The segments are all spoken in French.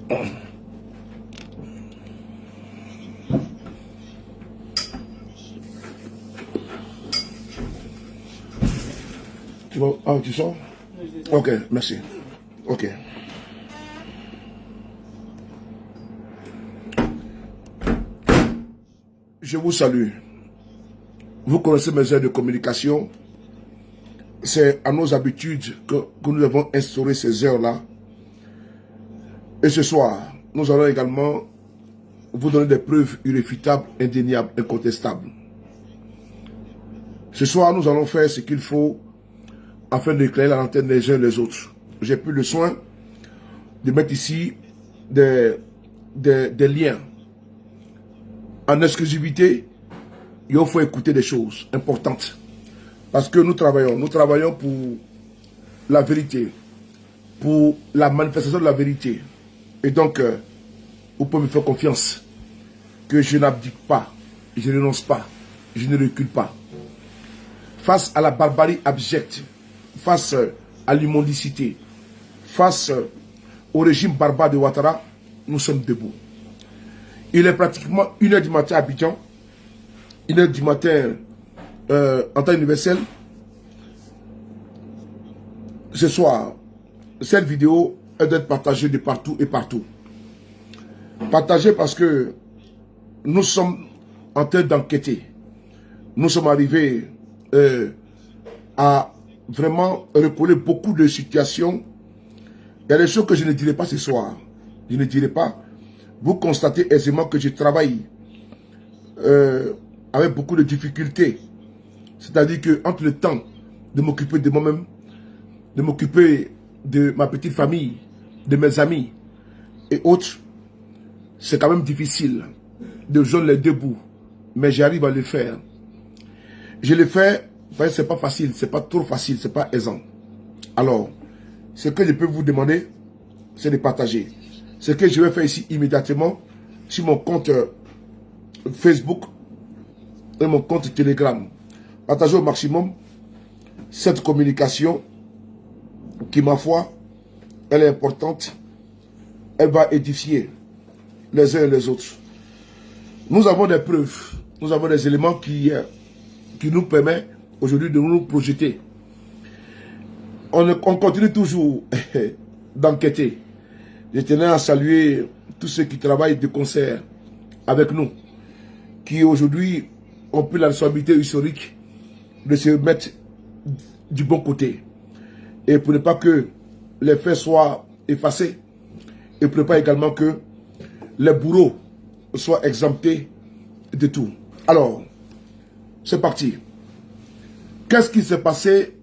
Ah, tu sors? Ok, merci. Ok. Je vous salue. Vous connaissez mes heures de communication. C'est à nos habitudes que nous avons instauré ces heures-là. Et ce soir, nous allons également vous donner des preuves irréfutables, indéniables, incontestables. Ce soir, nous allons faire ce qu'il faut afin d'éclairer la lanterne les uns les autres. J'ai pris le soin de mettre ici des liens. En exclusivité, il faut écouter des choses importantes. Parce que nous travaillons pour la vérité, pour la manifestation de la vérité. Et donc, vous pouvez me faire confiance que je n'abdique pas, je ne renonce pas, je ne recule pas. Face à la barbarie abjecte, face à l'immondicité, face au régime barbare de Ouattara, nous sommes debout. Il est pratiquement 1h du matin à Abidjan, 1h du matin en temps universel. Ce soir, cette vidéo doit être partagée de partout et partout. Partagée parce que nous sommes en train d'enquêter. Nous sommes arrivés à vraiment recoller beaucoup de situations. Il y a des choses que je ne dirai pas ce soir. Je ne dirai pas. Vous constatez aisément que je travaille avec beaucoup de difficultés. C'est-à-dire que entre le temps de m'occuper de moi-même, de m'occuper de ma petite famille, de mes amis et autres, c'est quand même difficile de joindre les deux bouts. Mais j'arrive à le faire. Je le fais, c'est pas facile, c'est pas trop facile, c'est pas aisant. Alors, ce que je peux vous demander, c'est de partager. Ce que je vais faire ici immédiatement sur mon compte Facebook et mon compte Telegram. Partagez au maximum cette communication qui, ma foi, elle est importante. Elle va édifier les uns et les autres. Nous avons des preuves, nous avons des éléments qui nous permettent aujourd'hui de nous projeter. On continue toujours d'enquêter. Je tenais à saluer tous ceux qui travaillent de concert avec nous, qui aujourd'hui ont pris la responsabilité historique de se mettre du bon côté. Et pour ne pas que les faits soient effacés, et pour ne pas également que les bourreaux soient exemptés de tout. Alors, c'est parti. Qu'est-ce qui s'est passé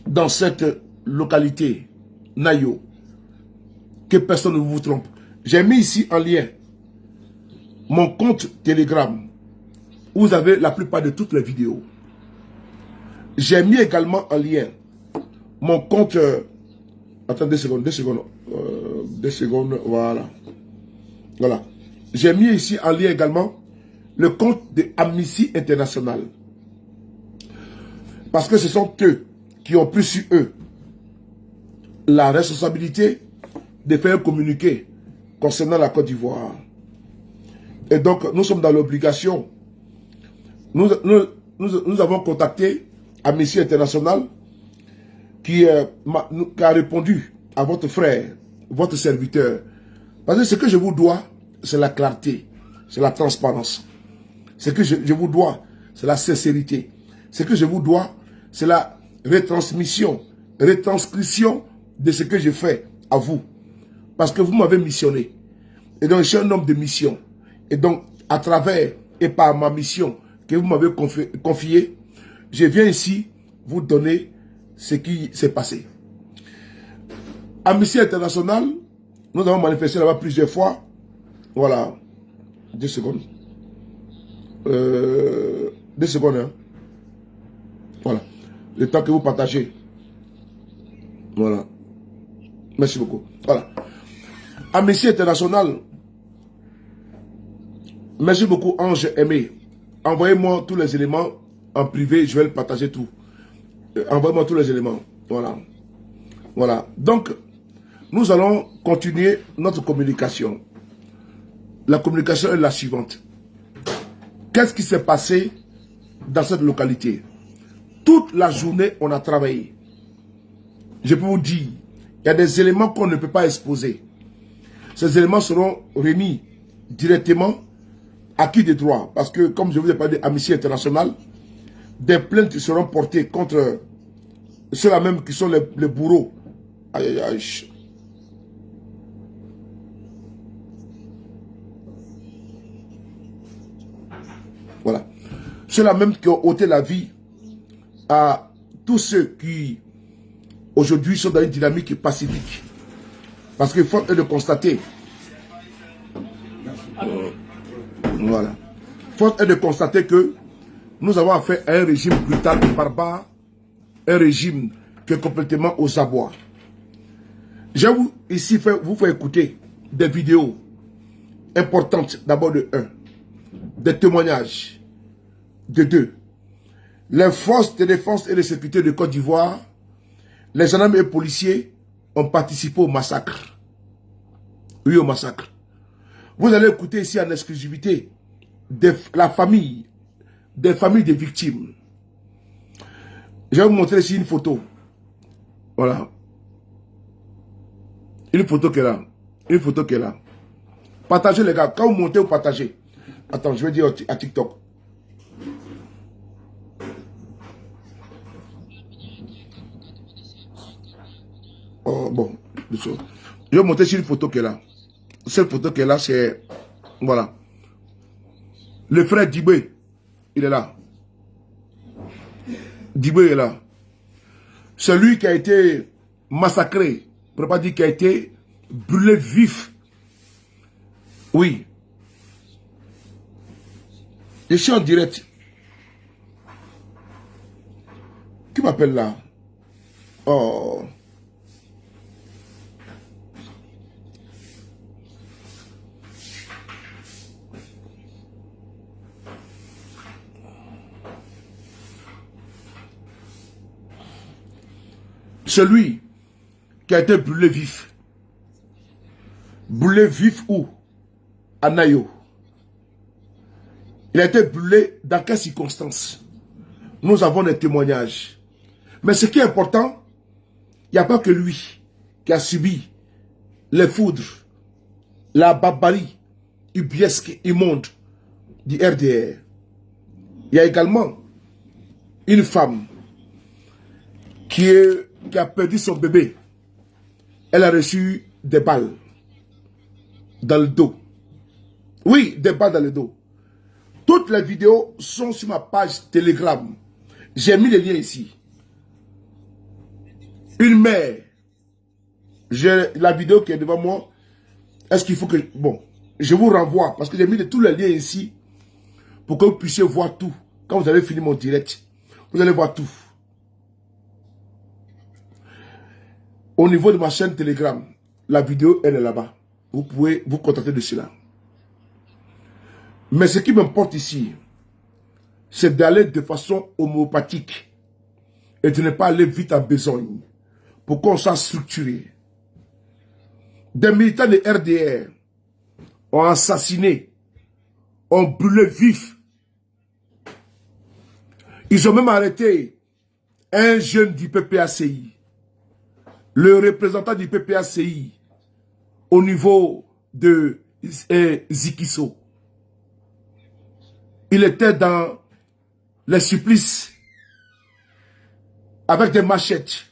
dans cette localité, Nayo? Que personne ne vous trompe. J'ai mis ici en lien mon compte Telegram, où vous avez la plupart de toutes les vidéos. J'ai mis également en lien mon compte... attendez 2 secondes, 2 secondes, voilà. Voilà. J'ai mis ici en lien également le compte de Amnesty International. Parce que ce sont eux qui ont pris sur eux la responsabilité de faire un communiqué concernant la Côte d'Ivoire. Et donc, nous sommes dans l'obligation. Nous avons contacté Amnesty International qui a répondu à votre frère, votre serviteur. Parce que ce que je vous dois, c'est la clarté, c'est la transparence. Ce que je vous dois, c'est la sincérité. Ce que je vous dois, c'est la retranscription de ce que je fais à vous. Parce que vous m'avez missionné. Et donc, je suis un homme de mission. Et donc, à travers et par ma mission que vous m'avez confiée, je viens ici vous donner ce qui s'est passé. Amnesty International, nous avons manifesté là-bas plusieurs fois. Voilà. 2 secondes. 2 secondes. Hein. Voilà. Le temps que vous partagez. Voilà. Merci beaucoup. Voilà. Amnesty International. Merci beaucoup, Ange Aimé. Envoyez-moi tous les éléments en privé, je vais le partager tout. Envoyez-moi tous les éléments. Voilà. Voilà. Donc, Nous allons continuer notre communication. La communication est la suivante. Qu'est-ce qui s'est passé dans cette localité? Toute la journée, on a travaillé. Je peux vous dire, il y a des éléments qu'on ne peut pas exposer. Ces éléments seront remis directement à qui de droit. Parce que, comme je vous ai parlé d'Amnesty International, des plaintes seront portées contre ceux-là même qui sont les bourreaux. Aïe, aïe, aïe. Voilà. Ceux-là même qui ont ôté la vie à tous ceux qui, aujourd'hui, sont dans une dynamique pacifique. Parce qu'il faut de constater. Voilà. Force est de constater que nous avons affaire à un régime brutal et barbare, un régime qui est complètement aux abois. Je vais ici vous faire écouter des vidéos importantes, d'abord de 1, des témoignages, de 2. Les forces de défense et de sécurité de Côte d'Ivoire, les gendarmes et policiers ont participé au massacre. Oui, au massacre. Vous allez écouter ici en exclusivité des familles des victimes. Je vais vous montrer ici une photo. Voilà. Une photo qui est là. Une photo qui est là. Partagez les gars. Quand vous montez, vous partagez. Attends, je vais dire à TikTok. Oh, bon. Je vais montrer ici une photo qui est là. Cette photo qui est là, c'est... Voilà. Le frère Dibé, il est là. Dibé est là. Celui qui a été massacré, on ne peut pas dire qui a été brûlé vif. Oui. Je suis en direct. Qui m'appelle là? Oh. Celui qui a été brûlé vif. Brûlé vif où? À Nayo. Il a été brûlé dans quelles circonstances? Nous avons des témoignages. Mais ce qui est important, il n'y a pas que lui qui a subi les foudres, la barbarie ubiesque, immonde du RDR. Il y a également une femme qui a perdu son bébé. Elle a reçu des balles dans le dos. Oui, des balles dans le dos. Toutes les vidéos sont sur ma page Telegram. J'ai mis les liens ici. Une mère. J'ai la vidéo qui est devant moi. Est-ce qu'il faut que... Bon, je vous renvoie parce que j'ai mis tous les liens ici pour que vous puissiez voir tout. Quand vous allez finir mon direct, vous allez voir tout. Au niveau de ma chaîne Telegram, la vidéo, elle est là-bas. Vous pouvez vous contenter de cela. Mais ce qui m'importe ici, c'est d'aller de façon homéopathique et de ne pas aller vite en besogne pour qu'on soit structuré. Des militants de RDR ont assassiné, ont brûlé vif. Ils ont même arrêté un jeune du PPACI, le représentant du PPACI au niveau de Zikiso. Il était dans les supplices avec des machettes.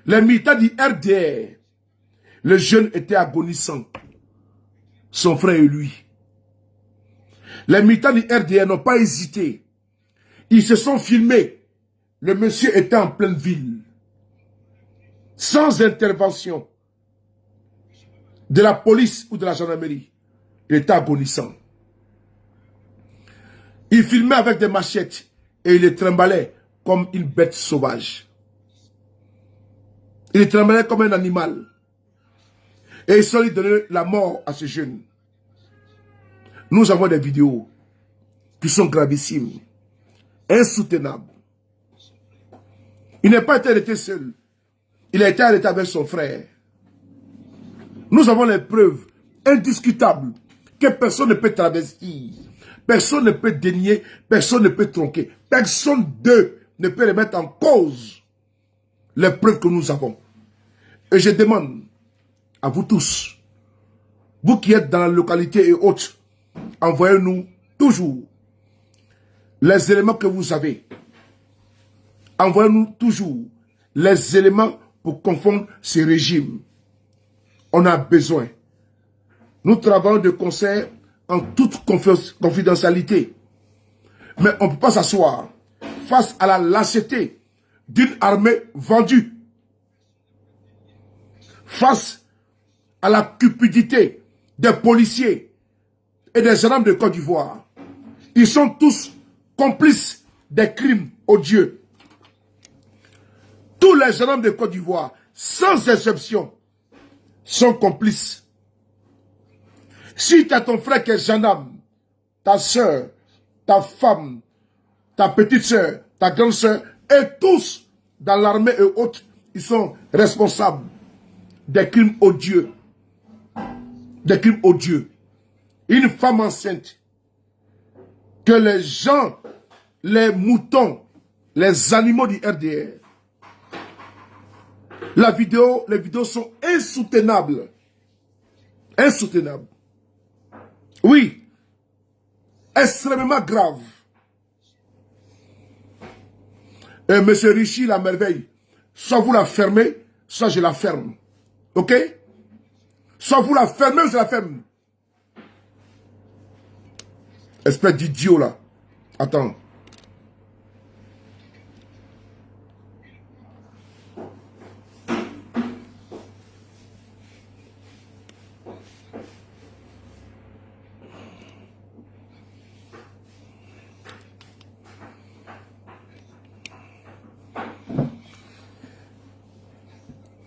Les militants du RDR, le jeune était agonissant, son frère et lui. Les militants du RDR n'ont pas hésité. Ils se sont filmés. Le monsieur était en pleine ville. Sans intervention de la police ou de la gendarmerie. Il était agonissant. Il filmait avec des machettes et il les trimballait comme une bête sauvage. Il les trimballait comme un animal. Et ils sont allés donner la mort à ce jeune. Nous avons des vidéos qui sont gravissimes, insoutenables. Il n'a pas été arrêté seul. Il a été arrêté avec son frère. Nous avons les preuves indiscutables que personne ne peut travestir, personne ne peut dénier, personne ne peut tronquer, personne d'eux ne peut remettre en cause les preuves que nous avons. Et je demande à vous tous, vous qui êtes dans la localité et autres, envoyez-nous toujours les éléments que vous avez. Envoyez-nous toujours les éléments pour confondre ces régimes. On a besoin. Nous travaillons de concert en toute confidentialité. Mais on ne peut pas s'asseoir face à la lâcheté d'une armée vendue, face à la cupidité des policiers et des gendarmes de Côte d'Ivoire. Ils sont tous complices des crimes odieux. Tous les gendarmes de Côte d'Ivoire, sans exception, sont complices. Si tu as ton frère qui est gendarme, ta soeur, ta femme, ta petite soeur, ta grande soeur, et tous dans l'armée et autres, ils sont responsables des crimes odieux. Des crimes odieux. Une femme enceinte, que les gens, les moutons, les animaux du RDR, les vidéos sont insoutenables. Insoutenables. Oui. Extrêmement grave. Et monsieur Richie, la merveille, soit vous la fermez, soit je la ferme. Ok? Soit vous la fermez ou je la ferme. Espèce d'idiot là. Attends.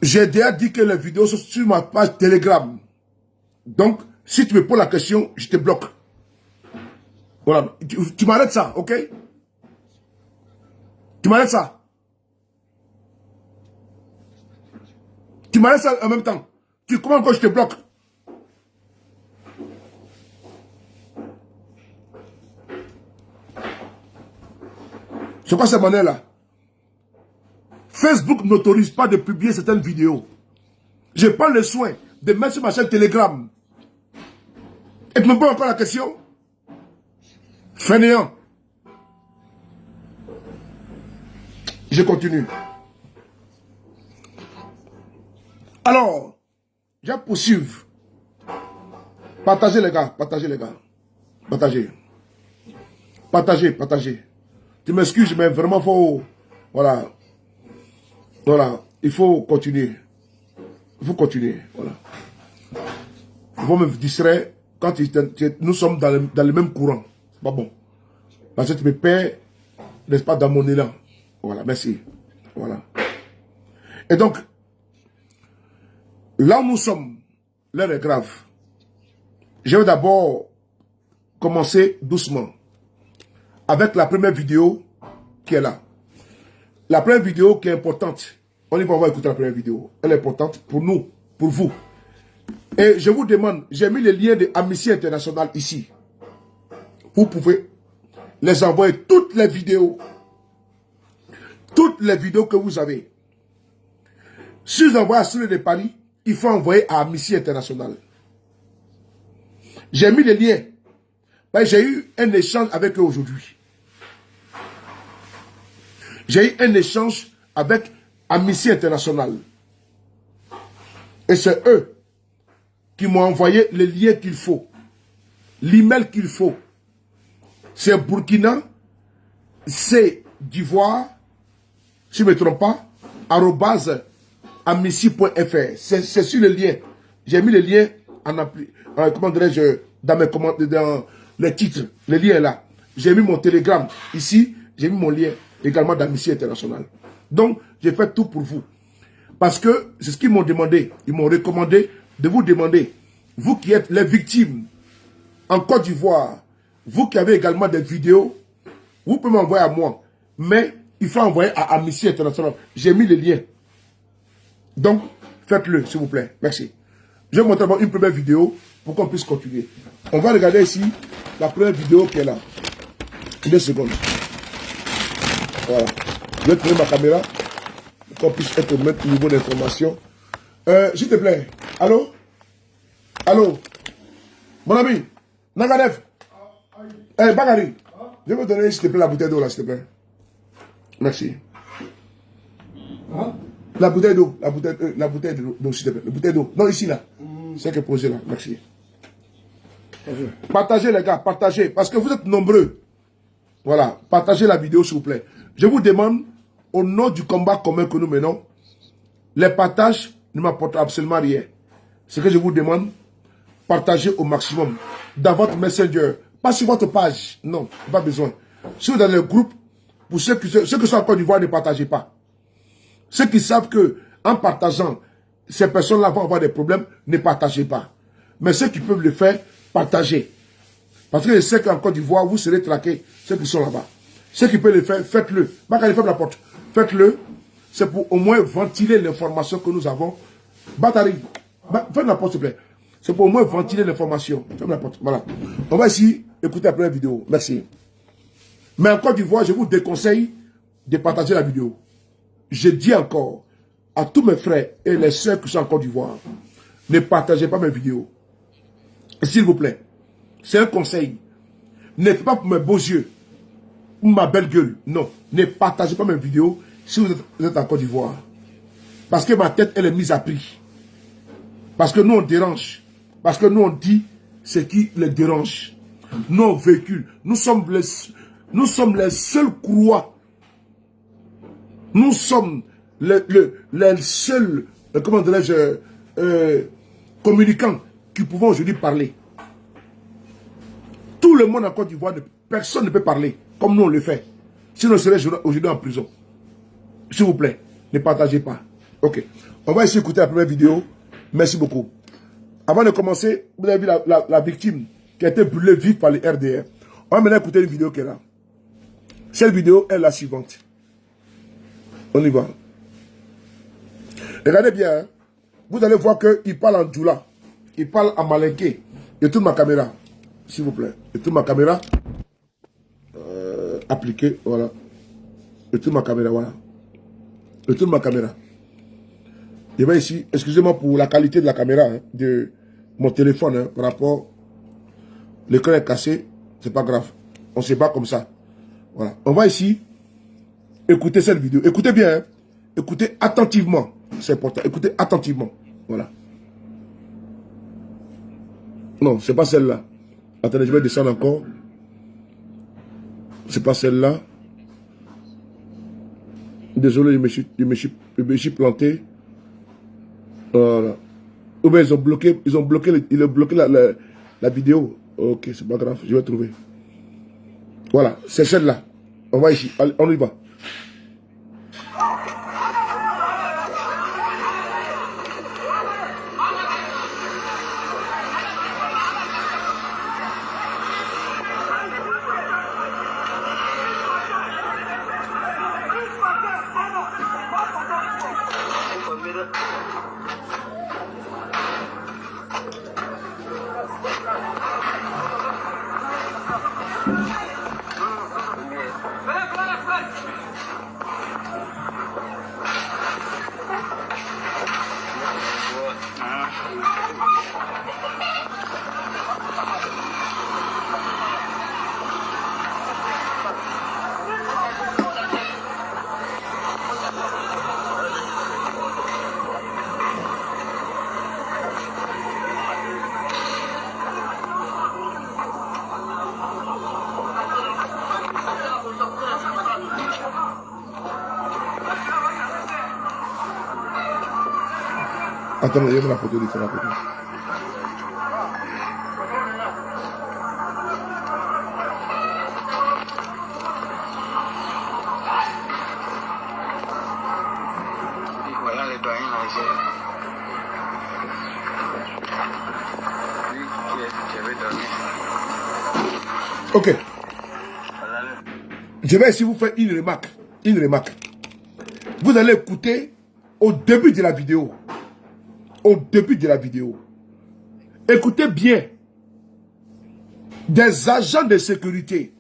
J'ai déjà dit que les vidéos sont sur ma page Telegram. Donc, si tu me poses la question, je te bloque. Voilà. Tu m'arrêtes ça, ok? Tu m'arrêtes ça. Tu m'arrêtes ça en même temps. Tu comprends que je te bloque? C'est quoi cette monnaie-là? Facebook n'autorise pas de publier certaines vidéos. Je prends le soin de mettre sur ma chaîne Telegram. Et tu me poses encore la question? Fainéant. Je continue. Alors, je poursuivre. Partagez les gars, partagez les gars. Partagez. Partagez, partagez. Tu m'excuses, mais vraiment, faut... Voilà. Voilà. Il faut continuer. Il faut continuer. Voilà. Il faut me distraire quand nous sommes dans le même courant. C'est pas bon. Parce que tu me perds, n'est-ce pas, dans mon élan. Voilà, merci. Voilà. Et donc, là où nous sommes, l'heure est grave. Je vais d'abord commencer doucement avec la première vidéo qui est là. La première vidéo qui est importante. On va écouter la première vidéo. Elle est importante pour nous, pour vous. Et je vous demande, j'ai mis les liens de Amnesty International ici. Vous pouvez les envoyer toutes les vidéos. Toutes les vidéos que vous avez. Si vous envoyez à Soleil de Paris, il faut envoyer à Amnesty International. J'ai mis les liens. J'ai eu un échange avec eux aujourd'hui. J'ai eu un échange avec Amnesty International. Et c'est eux qui m'ont envoyé les liens qu'il faut. L'email qu'il faut. C'est Burkina, c'est d'Ivoire, si je ne me trompe pas, @amnesty.fr. C'est sur le lien. J'ai mis le lien comment dirais-je, dans les titres. Le lien est là. J'ai mis mon télégramme ici. J'ai mis mon lien également d'Amnesty International. Donc, j'ai fait tout pour vous. Parce que c'est ce qu'ils m'ont demandé. Ils m'ont recommandé de vous demander, vous qui êtes les victimes en Côte d'Ivoire, vous qui avez également des vidéos, vous pouvez m'envoyer à moi. Mais il faut envoyer à Amnesty International. J'ai mis le lien. Donc, faites-le, s'il vous plaît. Merci. Je vais montrer une première vidéo pour qu'on puisse continuer. On va regarder ici la première vidéo qui est là. 2 secondes. Voilà. Je vais tourner ma caméra pour qu'on puisse être au même niveau d'information. S'il te plaît. Allô? Allô? Mon ami? Nangadev? Bagari? Je vais me donner, s'il te plaît, la bouteille d'eau là, s'il te plaît. Merci. La bouteille d'eau, la bouteille d'eau, s'il te plaît. La bouteille d'eau. Non, ici, là. C'est que posé là. Merci. Partagez, les gars, partagez. Parce que vous êtes nombreux. Voilà. Partagez la vidéo, s'il vous plaît. Je vous demande, au nom du combat commun que nous menons, les partages ne m'apportent absolument rien. Ce que je vous demande, partagez au maximum. Dans votre Messenger. Pas sur votre page. Non, pas besoin. Si vous êtes dans le groupe, pour ceux qui sont en Côte d'Ivoire, ne partagez pas. Ceux qui savent que en partageant, ces personnes-là vont avoir des problèmes, ne partagez pas. Mais ceux qui peuvent le faire, partagez. Parce que je sais qu'en Côte d'Ivoire, vous serez traqués, ceux qui sont là-bas. Ceux qui peuvent le faire, faites-le. Pas quand il ferme la porte. Faites-le. C'est pour au moins ventiler l'information que nous avons. Batterie. Ferme la porte, s'il te plaît. C'est pour au moins ventiler l'information. Ferme la porte. Voilà. On va ici écouter la première vidéo. Merci. Mais en Côte d'Ivoire, je vous déconseille de partager la vidéo. Je dis encore à tous mes frères et les sœurs qui sont en Côte d'Ivoire, ne partagez pas mes vidéos. S'il vous plaît. C'est un conseil. N'êtes pas pour mes beaux yeux ou ma belle gueule. Non. Ne partagez pas mes vidéos si vous êtes en Côte d'Ivoire. Parce que ma tête, elle est mise à prix. Parce que nous, on dérange. Parce que nous, on dit ce qui les dérange. Nous, on véhicule. Nous sommes les seuls courroies. Nous sommes les seuls, comment dirais-je, communicants qui pouvons aujourd'hui parler. Tout le monde en Côte d'Ivoire, personne ne peut parler comme nous on le fait. Sinon, on serait aujourd'hui en prison. S'il vous plaît, ne partagez pas. Ok. On va essayer d'écouter la première vidéo. Merci beaucoup. Avant de commencer, vous avez vu la victime qui a été brûlée vive par les RDR. On va maintenant écouter une vidéo qui est là. Cette vidéo est la suivante. On y va. Regardez bien. Hein. Vous allez voir qu'il parle en djoula. Il parle en malinqué. Je tourne ma caméra. S'il vous plaît. Je tourne ma caméra. Appliqué. Voilà. Je tourne ma caméra. Voilà. Je tourne ma caméra. Je vais ici. Excusez-moi pour la qualité de la caméra. Hein, de mon téléphone. Hein, par rapport. L'écran est cassé. C'est pas grave. On ne se bat comme ça. Voilà. On va ici. Écoutez cette vidéo. Écoutez bien. Hein. Écoutez attentivement. C'est important. Écoutez attentivement. Voilà. Non, c'est pas celle-là. Attendez, je vais descendre encore. C'est pas celle-là. Désolé, je me suis planté. Voilà. Ou bien ils ont bloqué la vidéo. Ok, c'est pas grave, je vais trouver. Voilà, c'est celle-là. On va ici. Allez, on y va. Attends, il y a la photo différente. Voilà les doyens là, j'avais dormi. Ok. Je vais ici vous faire une remarque. Une remarque. Vous allez écouter au début de la vidéo. Au début de la vidéo. Écoutez bien. Des agents de sécurité,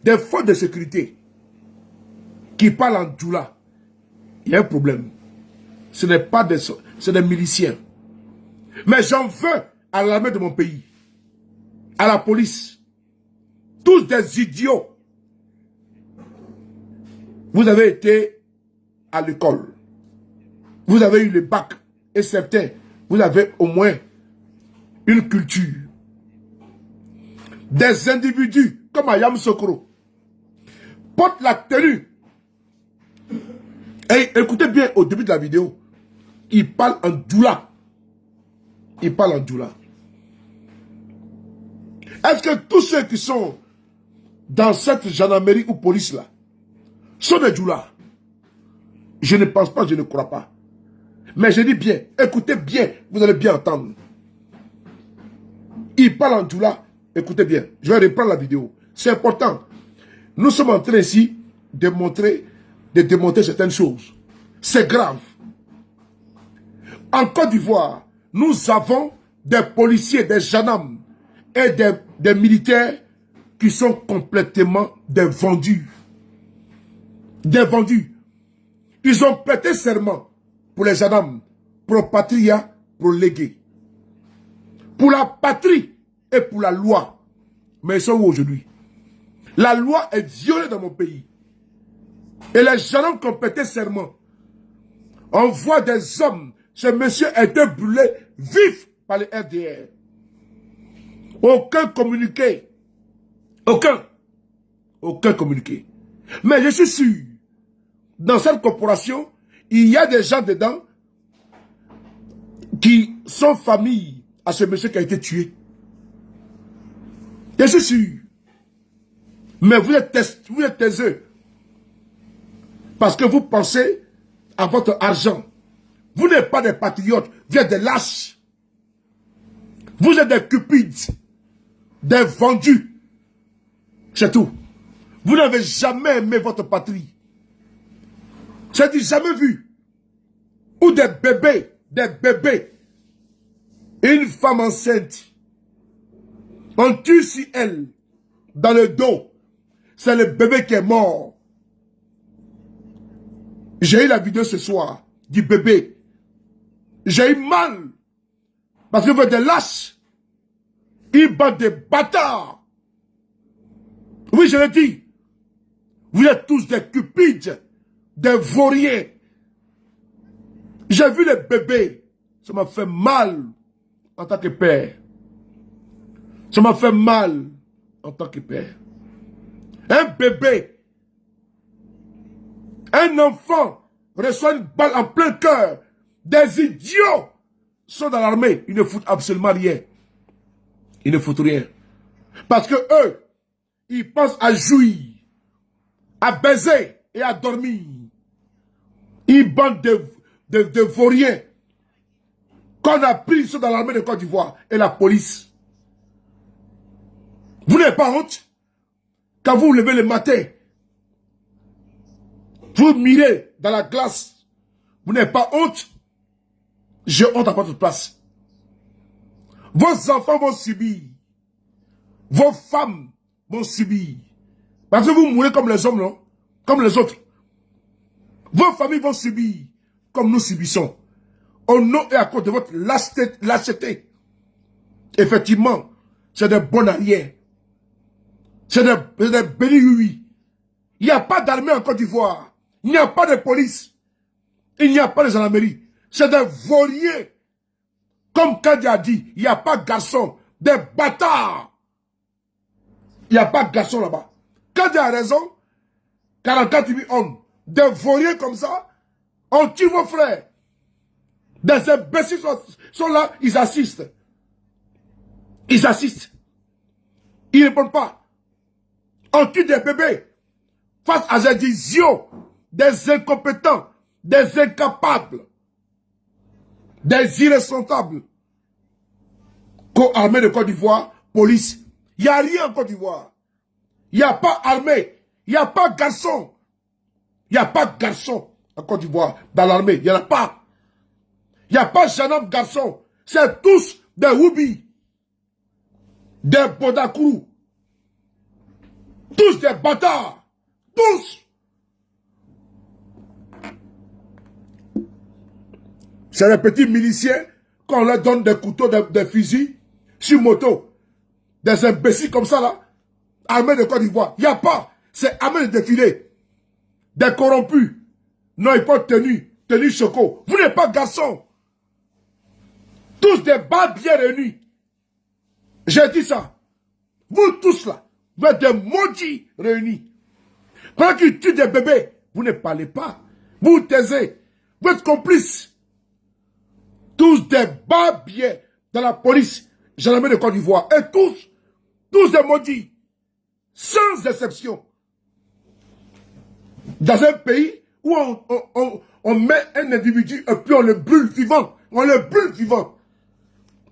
des forces de sécurité qui parlent en djoula, il y a un problème. Ce n'est pas des, c'est des miliciens. Mais j'en veux à l'armée de mon pays, à la police. Tous des idiots. Vous avez été à l'école. Vous avez eu le bac. Et certains, vous avez au moins une culture. Des individus comme Ayam Sokoro portent la tenue. Et écoutez bien au début de la vidéo. Il parle en djoula. Il parle en djoula. Est-ce que tous ceux qui sont dans cette gendarmerie ou police là sont des djoulas? Je ne pense pas, je ne crois pas. Mais je dis bien, écoutez bien, vous allez bien entendre. Il parle en djoula, écoutez bien, je vais reprendre la vidéo. C'est important. Nous sommes en train ici de démontrer certaines choses. C'est grave. En Côte d'Ivoire, nous avons des policiers, des gendarmes et des militaires qui sont complètement des vendus. Des vendus. Ils ont prêté serment pour les gendarmes, pour patria, pour léguer. Pour la patrie et pour la loi. Mais ils sont où aujourd'hui? La loi est violée dans mon pays. Et les gendarmes qui ont prêté serment, on voit des hommes, ce monsieur a été brûlé vif par les RDR. Aucun communiqué. Aucun communiqué. Mais je suis sûr, dans cette corporation, il y a des gens dedans qui sont famille à ce monsieur qui a été tué. Je suis sûr. Mais vous êtes taiseux. Parce que vous pensez à votre argent. Vous n'êtes pas des patriotes, vous êtes des lâches. Vous êtes des cupides, des vendus. C'est tout. Vous n'avez jamais aimé votre patrie. J'ai dit jamais vu. Ou des bébés. Une femme enceinte. On tue si elle, dans le dos. C'est le bébé qui est mort. J'ai eu la vidéo ce soir du bébé. J'ai eu mal. Parce que vous êtes des lâches. Ils battent des bâtards. Oui, je l'ai dit. Vous êtes tous des cupides, des vauriens. J'ai vu les bébés. Ça m'a fait mal en tant que père. Ça m'a fait mal en tant que père. Un bébé, un enfant reçoit une balle en plein cœur. Des idiots sont dans l'armée. Ils ne foutent absolument rien. Ils ne foutent rien. Parce que eux, ils pensent à jouir, à baiser et à dormir. Ils bandent de vauriens qu'on a pris dans l'armée de Côte d'Ivoire et la police. Vous n'avez pas honte? Quand vous vous levez le matin, vous mirez dans la glace, vous n'avez pas honte? J'ai honte à votre place. Vos enfants vont subir. Vos femmes vont subir. Parce que vous mourrez comme les hommes, non? Comme les autres. Vos familles vont subir comme nous subissons. Au nom et à cause de votre lâcheté. Effectivement, c'est des bons arrières. C'est des bénis. Il n'y a pas d'armée en Côte d'Ivoire. Il n'y a pas de police. Il n'y a pas de gendarmerie. C'est des vauriens. Comme Kadi a dit, il n'y a pas de garçons. Des bâtards. Il n'y a pas de garçons là-bas. Kadi a raison. 44 000 hommes. Des vauriens comme ça. On tue vos frères. Des imbéciles sont là. Ils assistent. Ils assistent. Ils ne répondent pas. On tue des bébés. Face à des idiots. Des incompétents. Des incapables. Des irresponsables. Armée de Côte d'Ivoire, police. Il n'y a rien en Côte d'Ivoire. Il n'y a pas armée. Il n'y a pas garçon. Il n'y a pas de garçon en Côte d'Ivoire. Dans l'armée, il n'y en a pas. Il n'y a pas gendarme garçon. C'est tous des woubis. des Bodakourou, tous des bâtards, tous. C'est les petits miliciens qu'on leur donne des couteaux, des fusils sur moto. Des imbéciles comme ça là, armés de Côte d'Ivoire. Il n'y a pas, c'est armé de défilé. Des corrompus. Non, ils portent tenue choco. Vous n'êtes pas garçons. Tous des bas bien réunis. J'ai dit ça. Vous tous là, vous êtes des maudits réunis. Pendant qu'ils tuent des bébés, vous ne parlez pas. Vous vous taisez. Vous êtes complices. Tous des bas bien dans la police, gendarmerie de Côte d'Ivoire. Et tous des maudits. Sans exception. Dans un pays où on met un individu et puis on le brûle vivant. On le brûle vivant.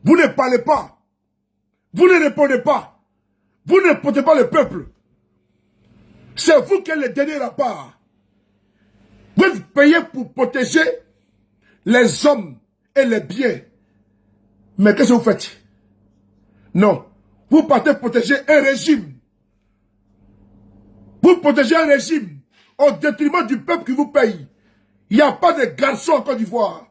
Vous ne parlez pas. Vous ne répondez pas. Vous ne portez pas le peuple. C'est vous qui êtes le dernier rapport. Vous êtes payé pour protéger les hommes et les biens. Mais qu'est-ce que vous faites? Non. Vous partez protéger un régime. Vous protégez un régime au détriment du peuple qui vous paye. Il n'y a pas de garçons en Côte d'Ivoire.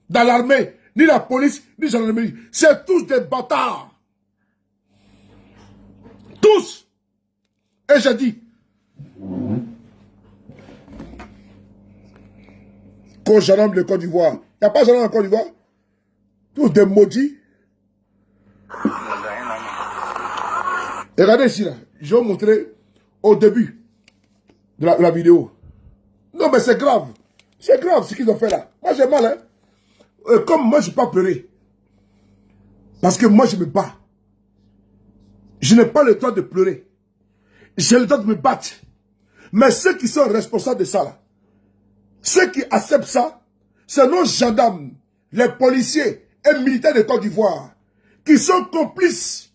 Dans l'armée, ni la police, ni la gendarmerie. C'est tous des bâtards. Tous. Et j'ai dit, qu'au gendarme de Côte d'Ivoire, il n'y a pas de gendarme en Côte d'Ivoire. Tous des maudits. Et regardez ici, là. Je vais vous montrer au début de la vidéo. Non, mais c'est grave. C'est grave ce qu'ils ont fait là. Moi, j'ai mal, hein. Comme moi, je ne vais pas pleurer. Parce que moi, je me bats. Je n'ai pas le temps de pleurer. J'ai le temps de me battre. Mais ceux qui sont responsables de ça, là, ceux qui acceptent ça, c'est nos gendarmes, les policiers et militaires de Côte d'Ivoire, qui sont complices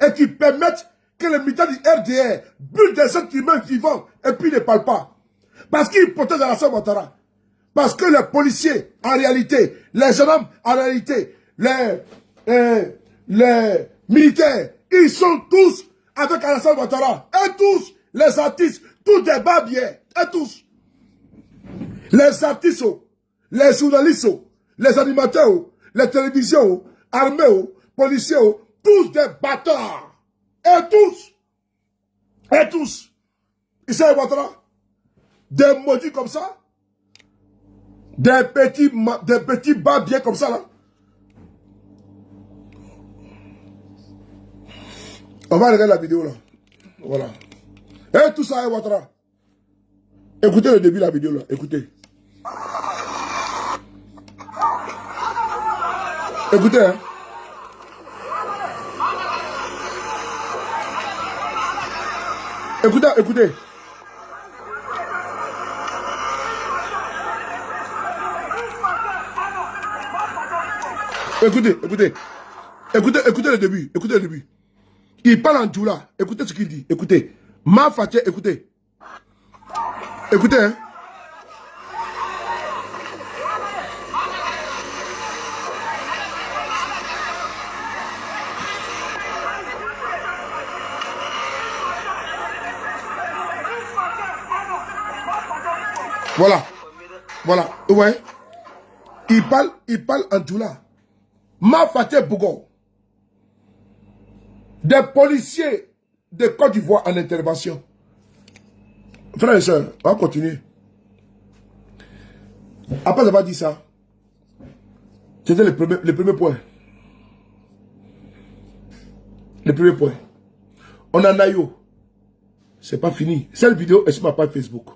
et qui permettent que les militaires du RDR brûlent des êtres humains vivants et puis ne parlent pas. Parce qu'ils protègent Alassane Ouattara. Parce que les policiers, en réalité, les gendarmes, en réalité, les militaires, ils sont tous avec Alassane Ouattara. Et tous, les artistes, tous des babiers. Et tous. Les artistes, les journalistes, les animateurs, les télévisions, armées, policiers, tous des bâtards. Et tous. Ils savent Ouattara. Des maudits comme ça. Des petits babiers comme ça là. On va regarder la vidéo là. Voilà. Et tout ça est Ouattara. Écoutez le début de la vidéo là. Écoutez. Écoutez, hein. Écoutez. Écoutez le début. Écoutez le début. Il parle en Djoula. Écoutez ce qu'il dit. Écoutez. Ma Fatia, écoutez. Écoutez, hein. Voilà. Ouais. Il parle en Djoula. Ma Fatia Bougon. Des policiers de Côte d'Ivoire en intervention. Frères et sœurs, on va continuer. Après avoir dit ça, c'était le premier point. Le premier point. On en a eu. C'est pas fini. Cette vidéo est sur ma page Facebook.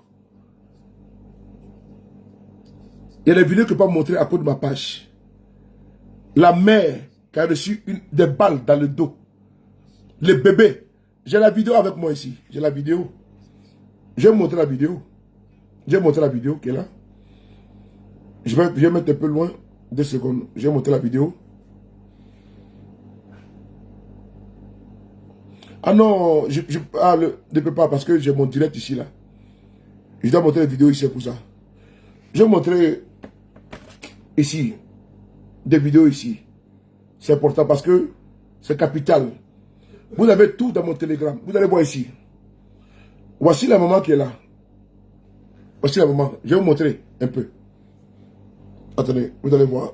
Il y a des vidéos que je peux pas montrer à cause de ma page. La mère qui a reçu des balles dans le dos. Le bébé. J'ai la vidéo avec moi ici. J'ai la vidéo. Je vais vous montrer la vidéo. Je vais montrer la vidéo qui est là. Je vais mettre un peu loin. 2 secondes. Je vais montrer la vidéo. Ah non, je ne peux pas parce que j'ai mon direct ici là. Je dois montrer la vidéo ici pour ça. Je vais vous montrer ici. Des vidéos ici. C'est important parce que c'est capital. Vous avez tout dans mon télégramme. Vous allez voir ici. Voici la maman qui est là. Voici la maman. Je vais vous montrer un peu. Attendez, vous allez voir.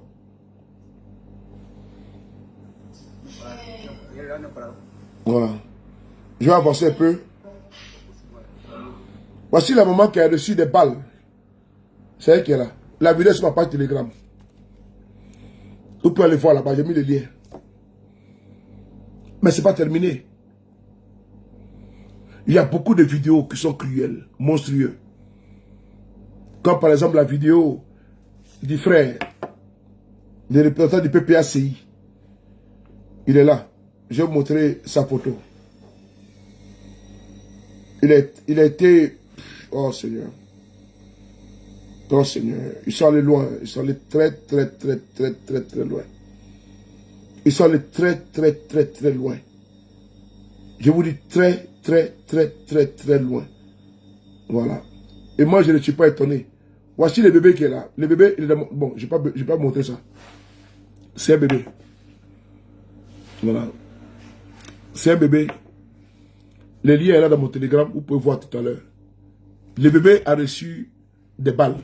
Voilà. Je vais avancer un peu. Voici la maman qui a reçu des balles. C'est elle qui est là. La vidéo sur ma page Telegram. Vous pouvez aller voir là-bas, j'ai mis le lien. Mais ce n'est pas terminé. Il y a beaucoup de vidéos qui sont cruelles, monstrueuses. Comme par exemple la vidéo du frère, le représentant du PPACI. Il est là. Je vais vous montrer sa photo. Il a été... Oh Seigneur. Oh Seigneur. Ils sont allés loin. Ils sont allés très loin. Ils sont allés très loin. Je vous dis très loin. Voilà. Et moi, je ne suis pas étonné. Voici le bébé qui est là. Le bébé, il est dans... Bon, je ne vais pas montrer ça. C'est un bébé. Voilà. C'est un bébé. Le lien est là dans mon télégramme. Vous pouvez voir tout à l'heure. Le bébé a reçu des balles.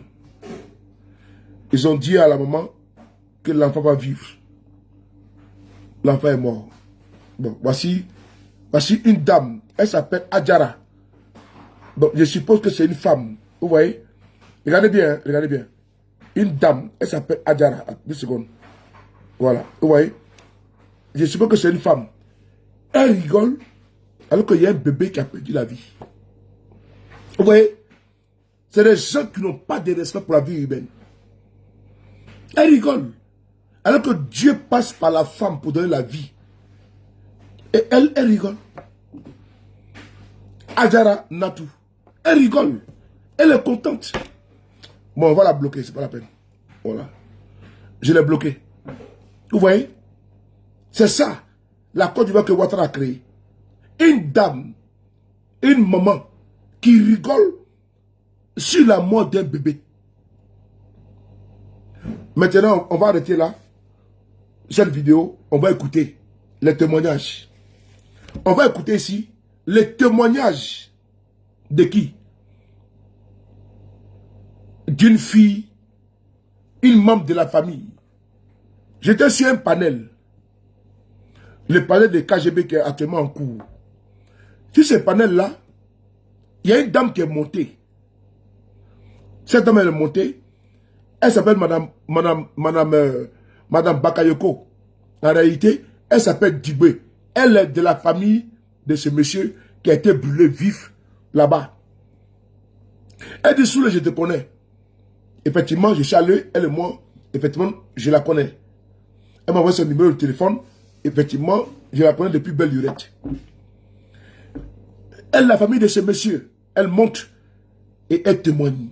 Ils ont dit à la maman que l'enfant va vivre. L'enfant est mort. Bon, voici une dame. Elle s'appelle Adjara. Donc, je suppose que c'est une femme. Vous voyez? Regardez bien, hein, regardez bien. Une dame, elle s'appelle Adjara. 2 secondes. Voilà. Vous voyez? Je suppose que c'est une femme. Elle rigole alors qu'il y a un bébé qui a perdu la vie. Vous voyez? C'est des gens qui n'ont pas de respect pour la vie humaine. Elle rigole. Alors que Dieu passe par la femme pour donner la vie. Et elle rigole. Adjara Natou. Elle rigole. Elle est contente. Bon, on va la bloquer, c'est pas la peine. Voilà. Je l'ai bloquée. Vous voyez? C'est ça, la Côte d'Ivoire que Ouattara a créée. Une dame, une maman qui rigole sur la mort d'un bébé. Maintenant, on va arrêter là. Cette vidéo, on va écouter les témoignages. On va écouter ici les témoignages de qui? D'une fille, une membre de la famille. J'étais sur un panel. Le panel de KGB qui est actuellement en cours. Sur ce panel-là, il y a une dame qui est montée. Cette dame, elle est montée. Elle s'appelle Madame Bakayoko. En réalité, elle s'appelle Dibé. Elle est de la famille de ce monsieur qui a été brûlé vif là-bas. Elle dit, Soule, je te connais. Effectivement, je suis allé, elle et moi, effectivement, je la connais. Elle m'a envoyé son numéro de téléphone. Effectivement, je la connais depuis belle lurette. Elle, la famille de ce monsieur, elle monte et elle témoigne.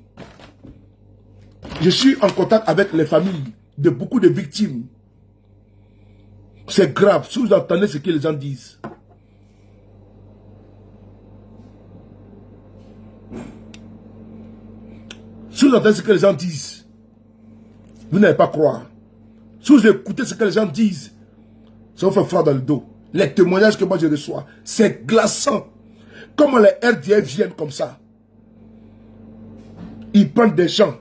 Je suis en contact avec les familles de beaucoup de victimes. C'est grave, si vous entendez ce que les gens disent. Si vous entendez ce que les gens disent, vous n'allez pas croire. Si vous écoutez ce que les gens disent, ça vous fait froid dans le dos. Les témoignages que moi je reçois, c'est glaçant. Comment les RDF viennent comme ça? Ils prennent des gens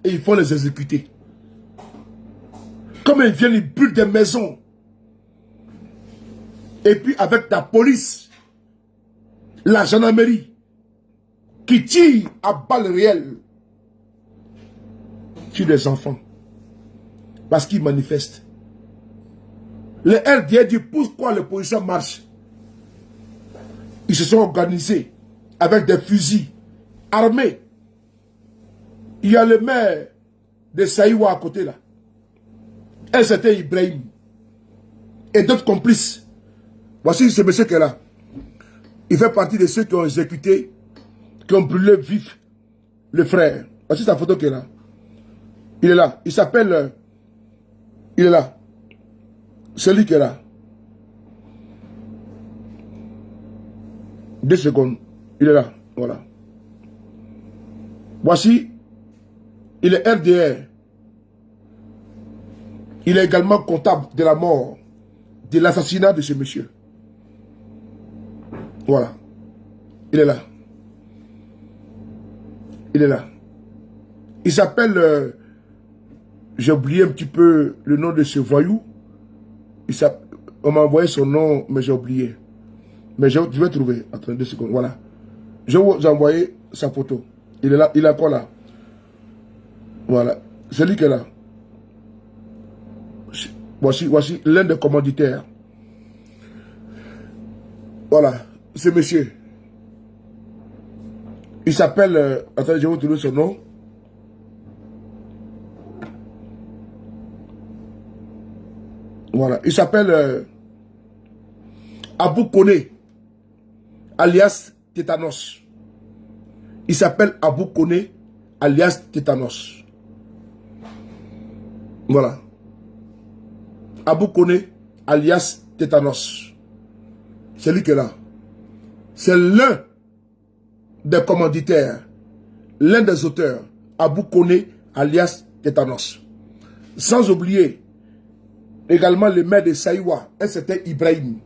et ils font les exécuter. Comment ils viennent, ils brûlent des maisons. Et puis avec la police, la gendarmerie, qui tire à balles réelles sur des enfants. Parce qu'ils manifestent. Les RDF disent pourquoi les policiers marchent. Ils se sont organisés avec des fusils armés. Il y a le maire de Saïwa à côté là. Et c'était Ibrahim. Et d'autres complices. Voici ce monsieur qui est là. Il fait partie de ceux qui ont exécuté, qui ont brûlé vif le frère. Voici sa photo qui est là. Il est là. Il s'appelle... il est là. Celui qui est là. 2 secondes. Il est là. Voilà. Voici. Il est RDR. Il est également comptable de la mort, de l'assassinat de ce monsieur. Voilà. Il est là. Il est là. Il s'appelle... j'ai oublié un petit peu le nom de ce voyou. On m'a envoyé son nom, mais j'ai oublié. Mais je vais trouver. Attendez 2 secondes. Voilà. Je vais vous envoyer sa photo. Il est là. Il est encore là. Voilà. C'est lui qui est là. Voici l'un des commanditaires. Voilà. C'est monsieur. Il s'appelle... attendez, je vais vous trouver son nom. Voilà. Il s'appelle Abou Koné, alias Tétanos. Il s'appelle Abou Koné, alias Tétanos. Voilà. Abou Koné, alias Tétanos. C'est lui qui est là. C'est l'un des commanditaires, l'un des auteurs, Abou Koné, alias Tétanos. Sans oublier également le maire de Saïwa, un certain Ibrahim.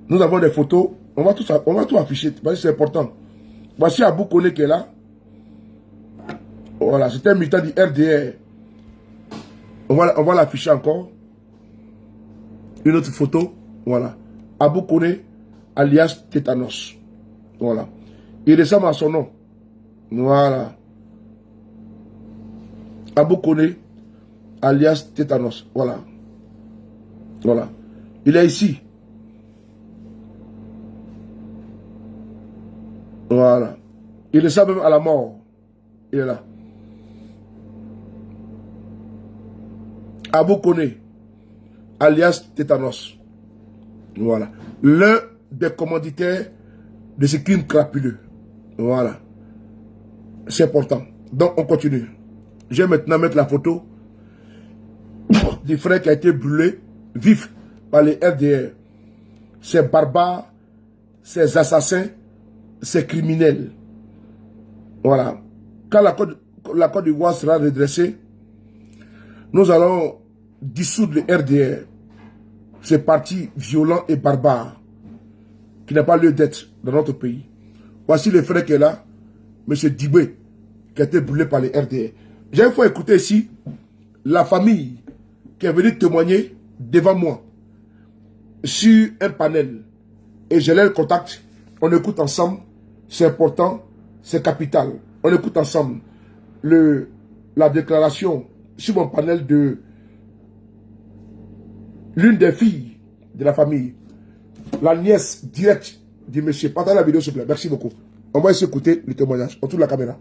Nous avons des photos. On va tout afficher, parce que c'est important. Voici Abou Koné qui est là. Voilà, c'est un militant du RDR. On va l'afficher encore. Une autre photo. Voilà. Abou Koné, alias Tétanos. Voilà. Il ressemble à son nom. Voilà. Abou Koné, alias Tétanos. Voilà. Voilà. Il est ici. Voilà. Il ressemble même à la mort. Il est là. Abou Koné, alias Tétanos. Voilà. L'un des commanditaires de ce crime crapuleux. Voilà. C'est important. Donc, on continue. Je vais maintenant mettre la photo du frère qui a été brûlé vif par les RDR. Ces barbares, ces assassins, ces criminels. Voilà. Quand la Côte d'Ivoire sera redressée, nous allons dissoudre le RDR. Ces partis violents et barbares qui n'a pas lieu d'être dans notre pays. Voici le frère qui est là, M. Dibé, qui a été brûlé par les RDR. J'ai une fois écouté ici la famille qui est venue témoigner devant moi sur un panel. Et je l'ai le contact. On écoute ensemble. C'est important. C'est capital. On écoute ensemble la déclaration sur mon panel de l'une des filles de la famille. La nièce directe du monsieur. Partagez la vidéo s'il vous plaît. Merci beaucoup. On va essayer d'écouter le témoignage. On tourne la caméra.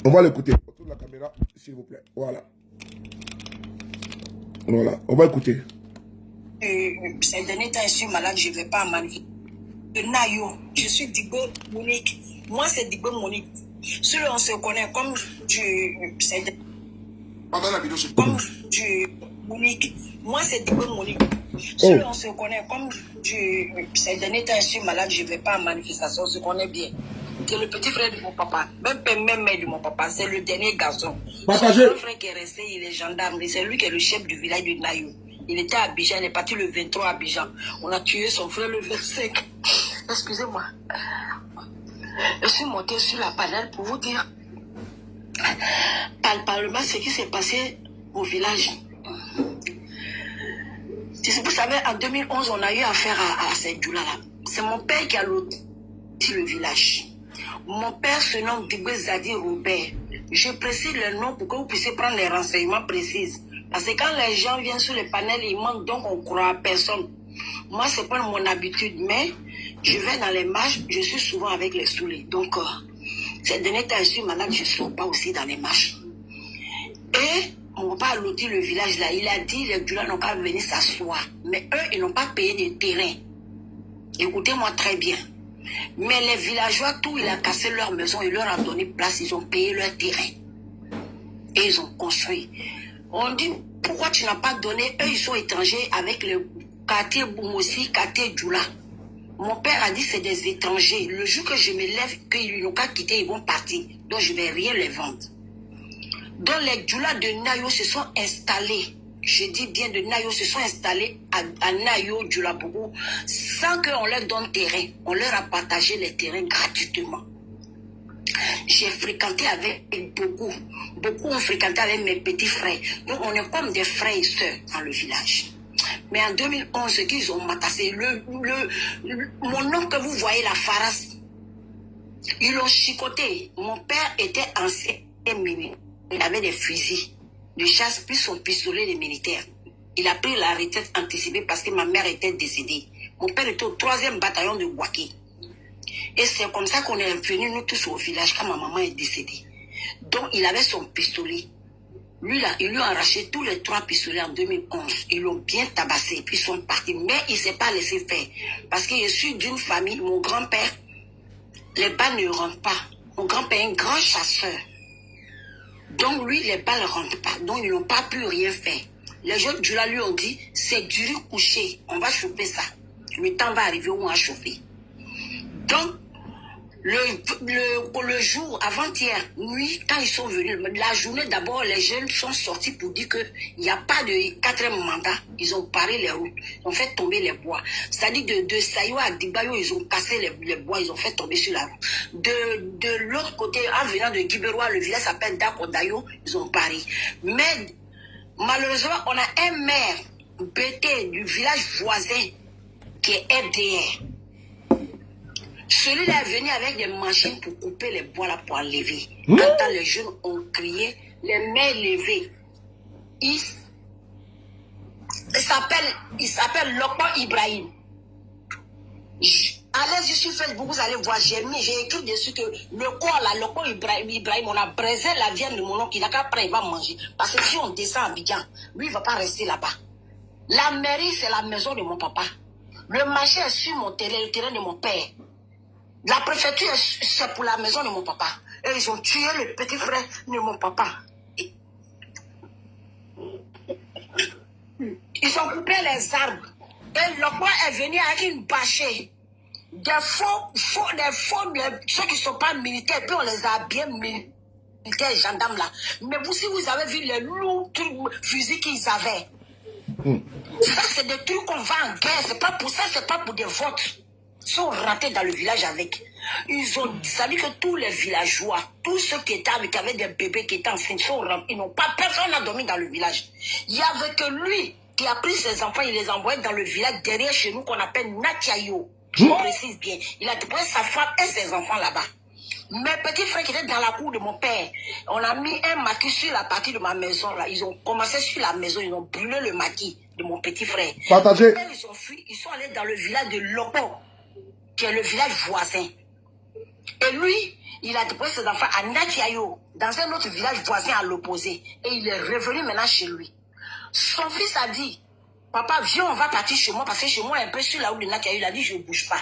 On va l'écouter. On tourne la caméra s'il vous plaît. Voilà. Voilà. On va écouter. Ces derniers temps, je suis malade, je ne vais pas manifester. Nayo, je suis Dibé Monique. Moi, c'est Dibé Monique. Si on se connaît comme Partagez la vidéo s'il vous plaît. Comme Monique. Moi, c'est Dibé Monique. Si on se connaît comme ces derniers temps, je suis malade, je ne vais pas en manifestation, on se connaît bien. C'est le petit frère de mon papa, même mère de mon papa, c'est le dernier garçon. Partagez. Son frère qui est resté, il est gendarme, c'est lui qui est le chef du village de Nayo. Il était à Abidjan, il est parti le 23 à Abidjan. On a tué son frère le 25. Excusez-moi. Je suis montée sur la panel pour vous dire palpablement ce qui s'est passé au village. Vous savez, en 2011, on a eu affaire à cette Djoula-là. C'est mon père qui a loti le village. Mon père se nomme Dibé Zadi Robert. Je précise le nom pour que vous puissiez prendre les renseignements précis. Parce que quand les gens viennent sur le panel, ils manquent, donc on ne croit à personne. Moi, ce n'est pas mon habitude, mais je vais dans les marches, je suis souvent avec les saoulés. Donc, ces derniers temps, je suis malade, je ne sors pas aussi dans les marches. Et mon papa a loti le village là, il a dit les Djoula n'ont qu'à venir s'asseoir. Mais eux, ils n'ont pas payé de terrain. Écoutez-moi très bien. Mais les villageois, tout, il a cassé leur maison, il leur a donné place, ils ont payé leur terrain. Et ils ont construit. On dit, pourquoi tu n'as pas donné? Eux, ils sont étrangers avec le quartier Boumossi, quartier Djoula. Mon père a dit, c'est des étrangers. Le jour que je me lève, qu'ils n'ont qu'à quitter, ils vont partir. Donc, je ne vais rien les vendre. Donc, les Djoula de Nayo se sont installés je dis bien de Nayo, se sont installés à Nayo, Djoulabougou, sans qu'on leur donne terrain. On leur a partagé les terrains gratuitement. J'ai fréquenté avec beaucoup ont fréquenté avec mes petits frères. Donc on est comme des frères et sœurs dans le village. Mais en 2011, ce qu'ils ont matassé, mon oncle que vous voyez, la Faras, ils l'ont chicoté. Mon père était ancien militaire. Il avait des fusils de chasse plus son pistolet de militaire. Il a pris la retraite anticipée parce que ma mère était décédée. Mon père était au 3e bataillon de Gouaké. Et c'est comme ça qu'on est venus nous tous au village quand ma maman est décédée. Donc il avait son pistolet. Lui là, il lui a arraché tous les 3 pistolets en 2011. Ils l'ont bien tabassé, puis ils sont partis. Mais il ne s'est pas laissé faire. Parce que je suis d'une famille, mon grand-père, les balles ne rentrent pas. Mon grand-père est un grand chasseur. Donc lui, les balles ne rentrent pas. Donc ils n'ont pas pu rien faire. Les jeunes du là lui ont dit, c'est du riz couché. On va chauffer ça. Le temps va arriver où on va chauffer. Donc, le jour, avant-hier, nuit, quand ils sont venus, la journée d'abord, les jeunes sont sortis pour dire qu'il n'y a pas de 4e mandat. Ils ont paré les routes, ils ont fait tomber les bois. C'est-à-dire de Sayo à Dibayo, ils ont cassé les bois, ils ont fait tomber sur la route. De l'autre côté, en venant de Guiberois, le village s'appelle Dakodayo, ils ont paré. Mais malheureusement, on a un maire BT du village voisin qui est FDR. Celui-là est venu avec des machines pour couper les bois là pour enlever. Quand les jeunes ont crié, les mains levées. Il s'appelle Lokman Ibrahim. Allez-y sur Facebook, vous allez voir, j'ai écrit dessus que le corps là, Lokman Ibrahim, on a braisé la viande de mon oncle, il n'a qu'à prendre, il va manger. Parce que si on descend à Abidjan, lui il ne va pas rester là-bas. La mairie, c'est la maison de mon papa. Le marché est sur mon terrain, le terrain de mon père. La préfecture, c'est pour la maison de mon papa. Et ils ont tué le petit frère de mon papa. Ils ont coupé les arbres. Et le roi est venu avec une bâchée. Des faux, ceux qui ne sont pas militaires, puis on les a bien militaires, gendarmes là. Mais vous, si vous avez vu les lourds fusils qu'ils avaient, ça c'est des trucs qu'on va en guerre. C'est pas pour ça, c'est pas pour des votes. Ils sont rentrés dans le village avec. Ils ont dit que tous les villageois, tous ceux qui étaient avec, qui avaient des bébés qui étaient enceintes, sont rentrés. Ils n'ont pas, personne n'a dormi dans le village. Il n'y avait que lui qui a pris ses enfants, il les envoyait dans le village derrière chez nous qu'on appelle Natiayo. Je précise bien. Il a déployé sa femme et ses enfants là-bas. Mes petits frères qui étaient dans la cour de mon père, on a mis un maquis sur la partie de ma maison là. Ils ont commencé sur la maison, ils ont brûlé le maquis de mon petit frère. Partagez. Ils ont fui, ils sont allés dans le village de Lopo, qui est le village voisin. Et lui, il a déployé ses enfants à Natiayo, dans un autre village voisin à l'opposé. Et il est revenu maintenant chez lui. Son fils a dit, papa, viens, on va partir chez moi, parce que chez moi, un peu sur la route de Natiayo, il a dit, je ne bouge pas.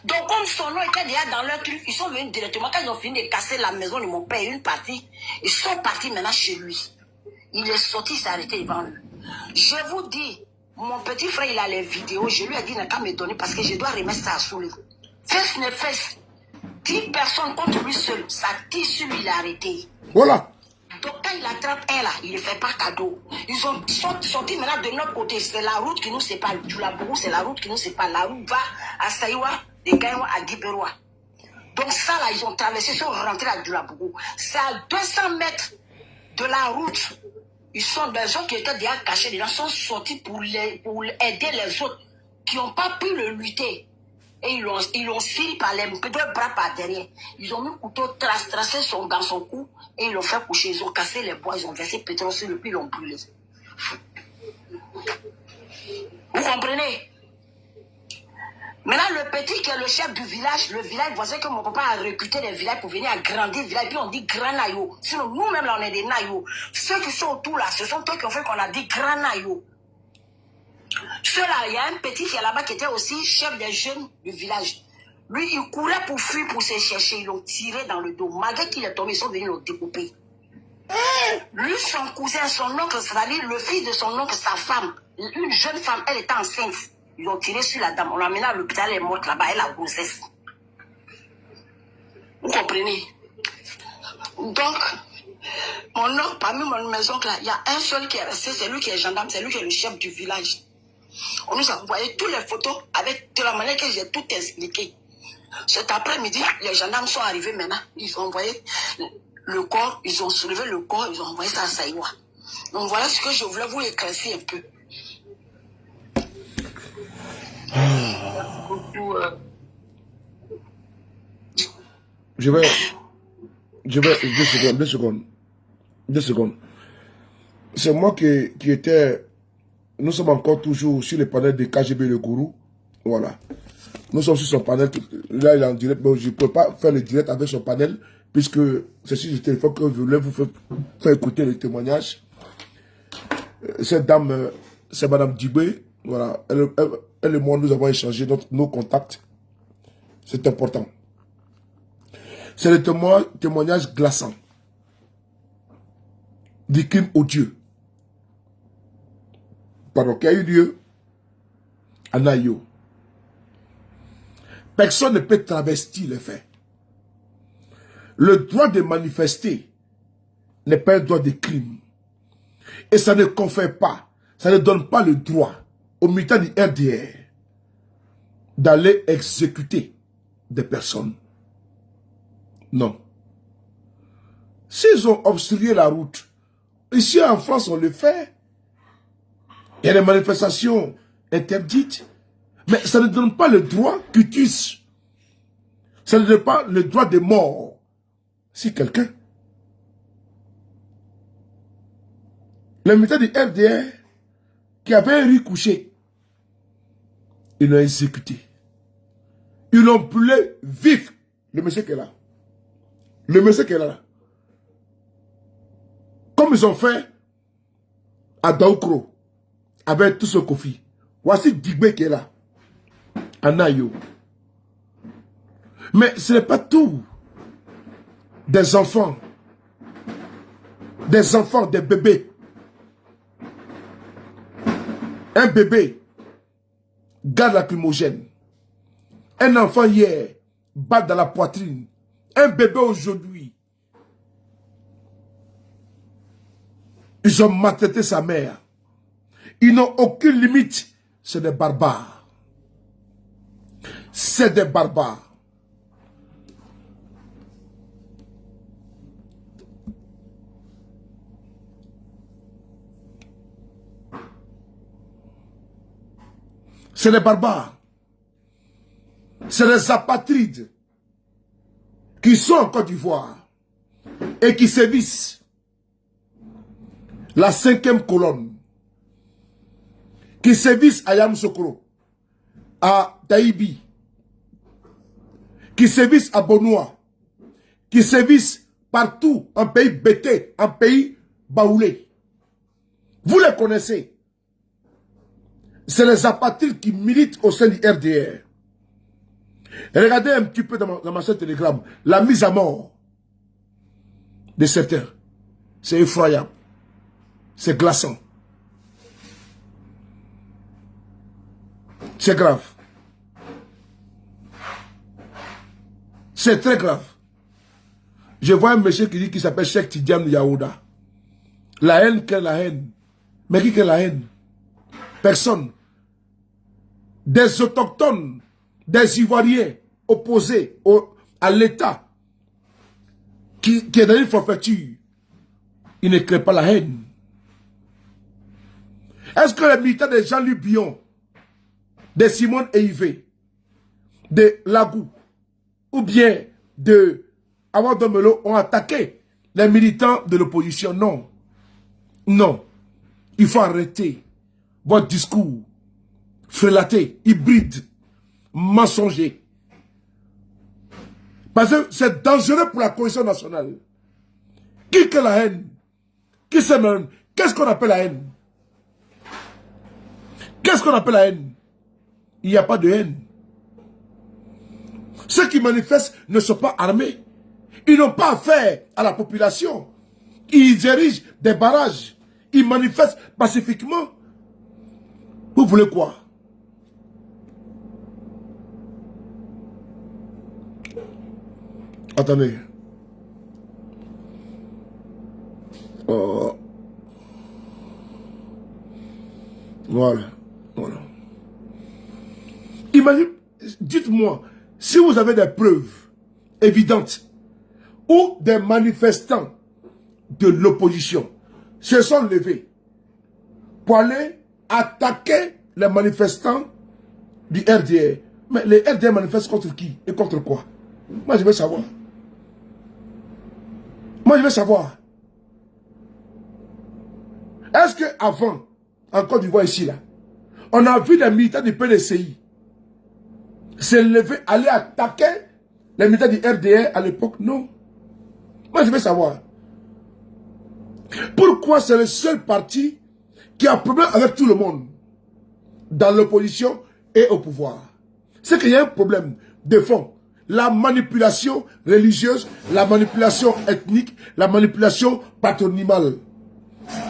Donc, comme son nom était déjà dans leur truc, ils sont venus directement. Quand ils ont fini de casser la maison de mon père, une partie, ils sont partis maintenant chez lui. Il est sorti, il s'est arrêté devant lui. Je vous dis, mon petit frère, il a les vidéos. Je lui ai dit, n'a qu'à me donner parce que je dois remettre ça à Souli. Fesse ne fesse. 10 personnes contre lui seul. Ça tire sur lui, il est arrêté. Voilà. Donc, quand il attrape un là, il ne fait pas cadeau. Ils ont sorti maintenant de notre côté. C'est la route qui nous sépare. Djoulabougou, c'est la route qui nous sépare. La route va à Saïwa, de Gaïwa à Guiberois. Donc, ça là, ils ont traversé, ils sont rentrés à Djoulabougou. C'est à 200 mètres de la route. Ils sont des gens qui étaient déjà cachés, les gens sont sortis pour aider les autres qui n'ont pas pu le lutter. Et ils l'ont suivi par les deux bras par derrière. Ils ont mis un couteau tracé dans son cou et ils l'ont fait coucher. Ils ont cassé les bois, ils ont versé pétrole sur lui, puis ils l'ont brûlé. Vous comprenez? Maintenant, le petit qui est le chef du village, le village voisin que mon papa a recruté des villages pour venir agrandir le village, puis on dit grand naïo. Sinon, nous-mêmes, là, on est des naïos. Ceux qui sont autour, là, ce sont eux qui ont fait qu'on a dit grand naïo. Ceux-là, il y a un petit qui est là-bas qui était aussi chef des jeunes du village. Lui, il courait pour fuir, pour se chercher. Ils l'ont tiré dans le dos. Malgré qu'il est tombé, ils sont venus le découper. Lui, son cousin, son oncle, c'est-à-dire le fils de son oncle, sa femme, une jeune femme, elle était enceinte. Ils l'ont tiré sur la dame. On l'a amené à l'hôpital, elle est morte là-bas, elle a grossesse. Vous comprenez? Donc, Mon oncle, parmi mes oncles, il y a un seul qui est resté, c'est lui qui est gendarme, c'est lui qui est le chef du village. On nous a envoyé toutes les photos avec de la manière que j'ai tout expliqué. Cet après-midi, les gendarmes sont arrivés maintenant. Ils ont envoyé le corps, ils ont soulevé le corps, ils ont envoyé ça à Saïwa. Donc voilà ce que je voulais vous éclaircir un peu. Je vais, 2 secondes. C'est moi qui était, nous sommes encore toujours sur le panel de KGB Le Gourou, voilà. Nous sommes sur son panel, là il est en direct, mais je ne peux pas faire le direct avec son panel, puisque c'est sur le téléphone que je voulais vous faire écouter le témoignage. Cette dame, c'est Madame Dibé, voilà, elle et moi, nous avons échangé nos contacts, c'est important. C'est le témoignage glaçant du crime odieux, pardon, qui a eu lieu à Nayo. Personne ne peut travestir les faits. Le droit de manifester n'est pas un droit de crime. Et ça ne confère pas, ça ne donne pas le droit aux militants du RDR d'aller exécuter des personnes. Non. S'ils ont obstrué la route, ici en France on le fait. Il y a des manifestations interdites. Mais ça ne donne pas le droit cutus. Ça ne donne pas le droit de mort. Si quelqu'un, les militaires du FDR, qui avaient un riz couché, ils l'ont exécuté. Ils l'ont brûlé vif. Le monsieur qui est là. Le monsieur qui est là. Comme ils ont fait à Daoukro, avec tout ce Kofi. Voici Digbe qui est là. Anayo. Mais ce n'est pas tout. Des enfants, des bébés. Un bébé, garde lacrymogène. Un enfant hier, bat dans la poitrine. Un bébé aujourd'hui. Ils ont maltraité sa mère. Ils n'ont aucune limite. C'est des barbares. C'est des barbares. C'est des barbares. C'est des apatrides qui sont en Côte d'Ivoire et qui sévissent. La 5e colonne qui sévissent à Yamoussoukro, à Taïbi, qui sévissent à Bonoua, qui sévissent partout, en pays bêté, en pays baoulé. Vous les connaissez. C'est les apatrides qui militent au sein du RDR. Regardez un petit peu dans ma chaîne Telegram, la mise à mort de certains. C'est effroyable. C'est glaçant. C'est grave. C'est très grave. Je vois un monsieur qui dit qu'il s'appelle Cheikh Tidiane Yaouda. La haine, quelle la haine? Mais qui est la haine? Personne. Des autochtones, des Ivoiriens opposés à l'État qui est dans une forfaiture, ils ne créent pas la haine. Est-ce que les militants de Jean-Louis Bion, de Simone Eivé, de Lagou, ou bien de Awa Domelo ont attaqué les militants de l'opposition? Non. Non. Il faut arrêter votre discours frélaté, hybride, mensonger. Parce que c'est dangereux pour la cohésion nationale. Qui est la haine? Qui c'est la haine? Qu'est-ce qu'on appelle la haine? Qu'est-ce qu'on appelle la haine? Il n'y a pas de haine. Ceux qui manifestent ne sont pas armés. Ils n'ont pas affaire à la population. Ils érigent des barrages. Ils manifestent pacifiquement. Vous voulez quoi? Attendez. Oh. Voilà. Voilà. Imagine, dites-moi, si vous avez des preuves évidentes où des manifestants de l'opposition se sont levés pour aller attaquer les manifestants du RDR. Mais les RDR manifestent contre qui et contre quoi? Moi, je veux savoir. Moi, je veux savoir. Est-ce qu'avant, en Côte d'Ivoire ici, là, on a vu des militants du PDCI se lever, aller attaquer les militants du RDR à l'époque? Non. Moi, je veux savoir. Pourquoi c'est le seul parti qui a un problème avec tout le monde dans l'opposition et au pouvoir? C'est qu'il y a un problème de fond. La manipulation religieuse, la manipulation ethnique, la manipulation patronymale.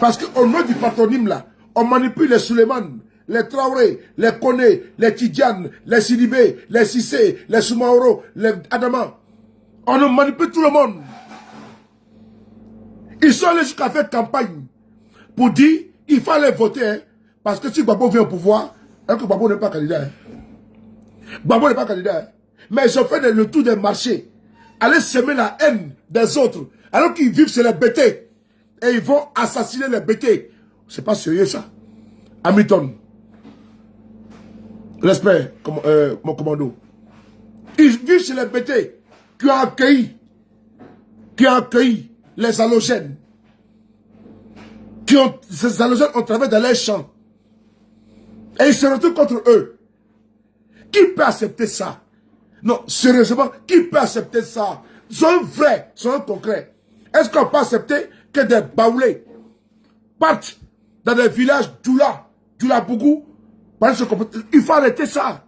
Parce qu'au nom du patronyme là, on manipule les Suleiman, les Traoré, les Koné, les Tidjane, les Sidibé, les Sissé, les Soumaoro, les Adama. On manipule tout le monde. Ils sont allés jusqu'à faire campagne pour dire il fallait voter, hein, parce que si Gbagbo vient au pouvoir, alors que Gbagbo n'est pas candidat. Hein. Gbagbo n'est pas candidat. Hein. Mais ils ont fait le tour des marchés, aller semer la haine des autres, alors qu'ils vivent sur les bêtés. Et ils vont assassiner les bêtés. C'est pas sérieux ça. Hamilton. Respect, mon commando. Ils vivent sur les bêtés qui ont accueilli les halogènes. Ces halogènes ont travaillé dans les champs. Et ils se retrouvent contre eux. Qui peut accepter ça? Non, sérieusement, qui peut accepter ça? Sont vrais, sont concrets. Est-ce qu'on peut accepter que des baoulés partent dans des villages Djoula Bougou? Il faut arrêter ça.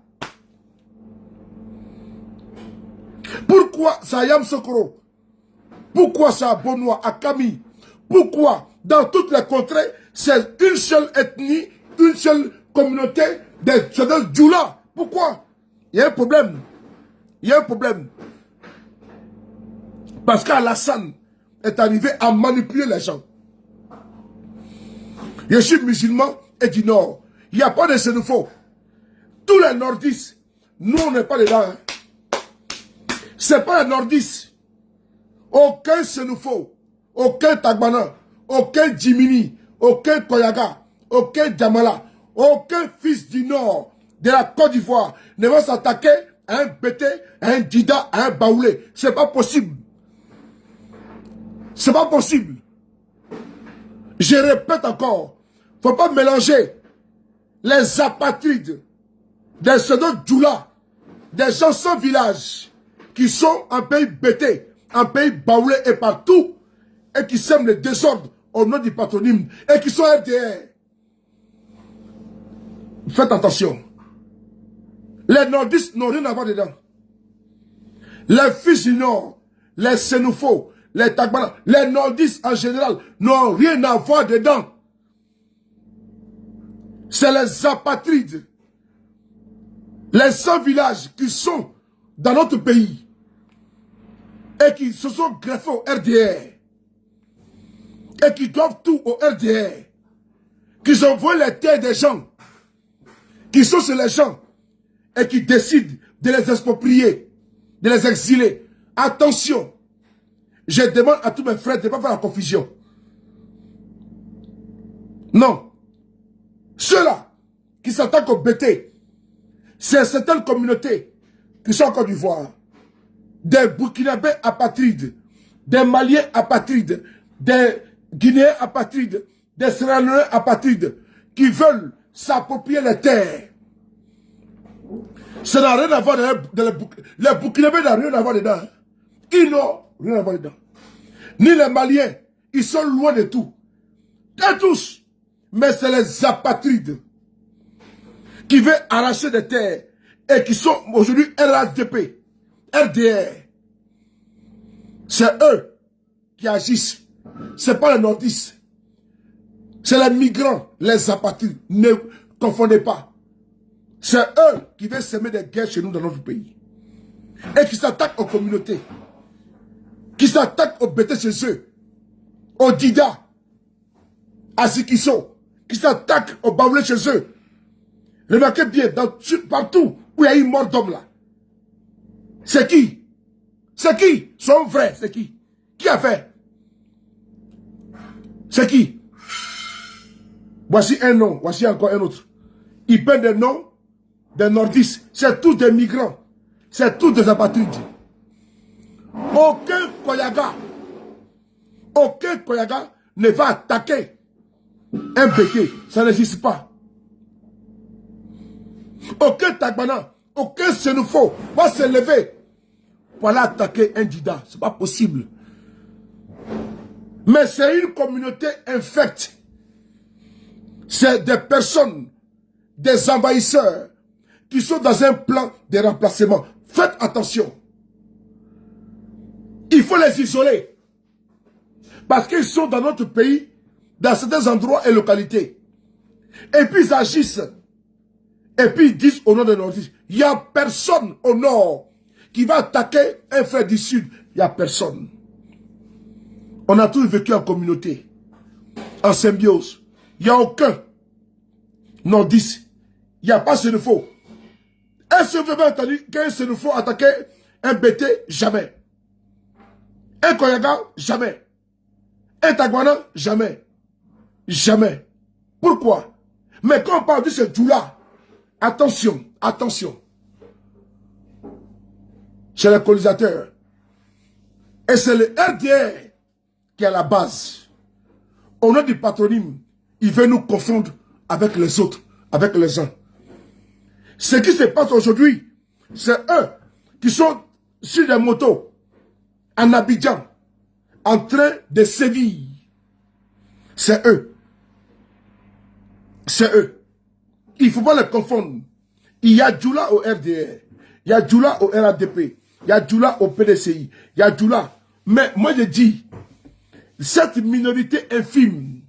Pourquoi ça Yam Sokoro? Pourquoi ça Bonois, à Kami? Pourquoi dans toutes les contrées, c'est une seule ethnie, une seule communauté des Djoula? Pourquoi? Il y a un problème. Il y a un problème. Parce qu'Alassane est arrivé à manipuler les gens. Je suis musulman et du Nord. Il n'y a pas de xénophobes. Tous les nordistes, nous on n'est pas dedans. Hein. C'est pas les nordistes. Aucun xénophobe, aucun Tagbana, aucun Jimini, aucun Koyaga, aucun Djamala, aucun fils du Nord de la Côte d'Ivoire ne va s'attaquer à un Bété, à un Dida, à un Baoulé. C'est pas possible. C'est pas possible. Je répète encore, faut pas mélanger les apatrides des pseudo Djoula, des gens sans village, qui sont un pays Bété, un pays Baoulé et partout, et qui sèment le désordre au nom du patronyme, et qui sont RDR. Faites attention. Les nordistes n'ont rien à voir dedans. Les fils du Nord, les xénophobes, les Tagbana, les nordistes en général n'ont rien à voir dedans. C'est les apatrides, les 100 villages qui sont dans notre pays et qui se sont greffés au RDR et qui doivent tout au RDR, qui envoient les terres des gens, qui sont sur les gens et qui décident de les exproprier, de les exiler. Attention, je demande à tous mes frères de ne pas faire la confusion. Non. Ceux-là qui s'attaquent au BT, c'est certaines communautés qui sont en Côte d'Ivoire, des Burkinabés apatrides, des Maliens apatrides, des Guinéens apatrides, des Sierra Leone apatrides, qui veulent s'approprier les terres. Ça n'a rien à voir les Burkinabés n'ont rien à voir dedans. Ils n'ont rien à voir dedans. Ni les Maliens, ils sont loin de tout. Et tous. Mais c'est les apatrides qui veulent arracher des terres et qui sont aujourd'hui RADP, RDR. C'est eux qui agissent. C'est pas les nordistes. C'est les migrants, les apatrides. Ne confondez pas. C'est eux qui veulent semer des guerres chez nous dans notre pays. Et qui s'attaquent aux communautés. Qui s'attaquent aux bêtés chez eux. Aux Dida, à Zikiso, qui s'attaquent au Baoulé chez eux. Remarquez bien, partout où il y a eu mort d'homme là. C'est qui? C'est qui? Son frère, c'est qui? Qui a fait? C'est qui? Voici un nom, voici encore un autre. Il peint des noms des nordistes. C'est tous des migrants. C'est tous des apatrides. Aucun Koyaga ne va attaquer un bété. Ça n'existe pas. Aucun Tagbana, aucun Sénoufo va se lever pour aller attaquer un Dida. Ce n'est pas possible. Mais c'est une communauté infecte. C'est des personnes, des envahisseurs qui sont dans un plan de remplacement. Faites attention. Il faut les isoler. Parce qu'ils sont dans notre pays, dans certains endroits et localités. Et puis ils agissent. Et puis ils disent au nom des nordistes, il n'y a personne au nord qui va attaquer un frère du sud. Il n'y a personne. On a tous vécu en communauté, en symbiose. Il n'y a aucun nordiste. Il n'y a pas ce qu'il faut. Est-ce que vous avez entendu qu'un Sénoufo attaquer un BT? Jamais. Un Koyaga? Jamais. Un Tagbana? Jamais. Jamais. Pourquoi? Mais quand on parle de ce Djoula, attention, attention. Chez les colonisateurs. Et c'est le RDR qui est à la base. Au nom du patronyme, il veut nous confondre avec les autres, avec les uns. Ce qui se passe aujourd'hui, c'est eux qui sont sur des motos en Abidjan, en train de sévir. C'est eux. C'est eux. Il ne faut pas les confondre. Il y a Djoula au RDR, il y a Djoula au RADP, il y a Djoula au PDCI, il y a Djoula. Mais moi je dis, cette minorité infime,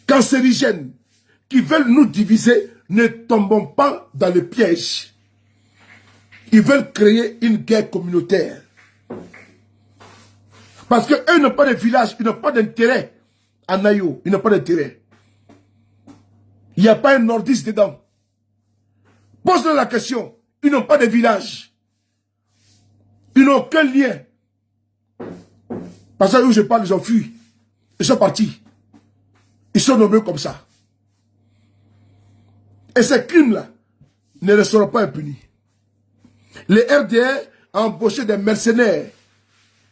cancérigène, qui veulent nous diviser, ne tombons pas dans le piège. Ils veulent créer une guerre communautaire. Parce qu'eux n'ont pas de village, ils n'ont pas d'intérêt à Nayo, ils n'ont pas d'intérêt. Il n'y a pas un nordiste dedans. Pose-leur la question, ils n'ont pas de village. Ils n'ont aucun lien. Parce que où je parle, ils ont fui. Ils sont partis. Ils sont nommés comme ça. Et ces crimes-là ne resteront pas impunis. Le RDR a embauché des mercenaires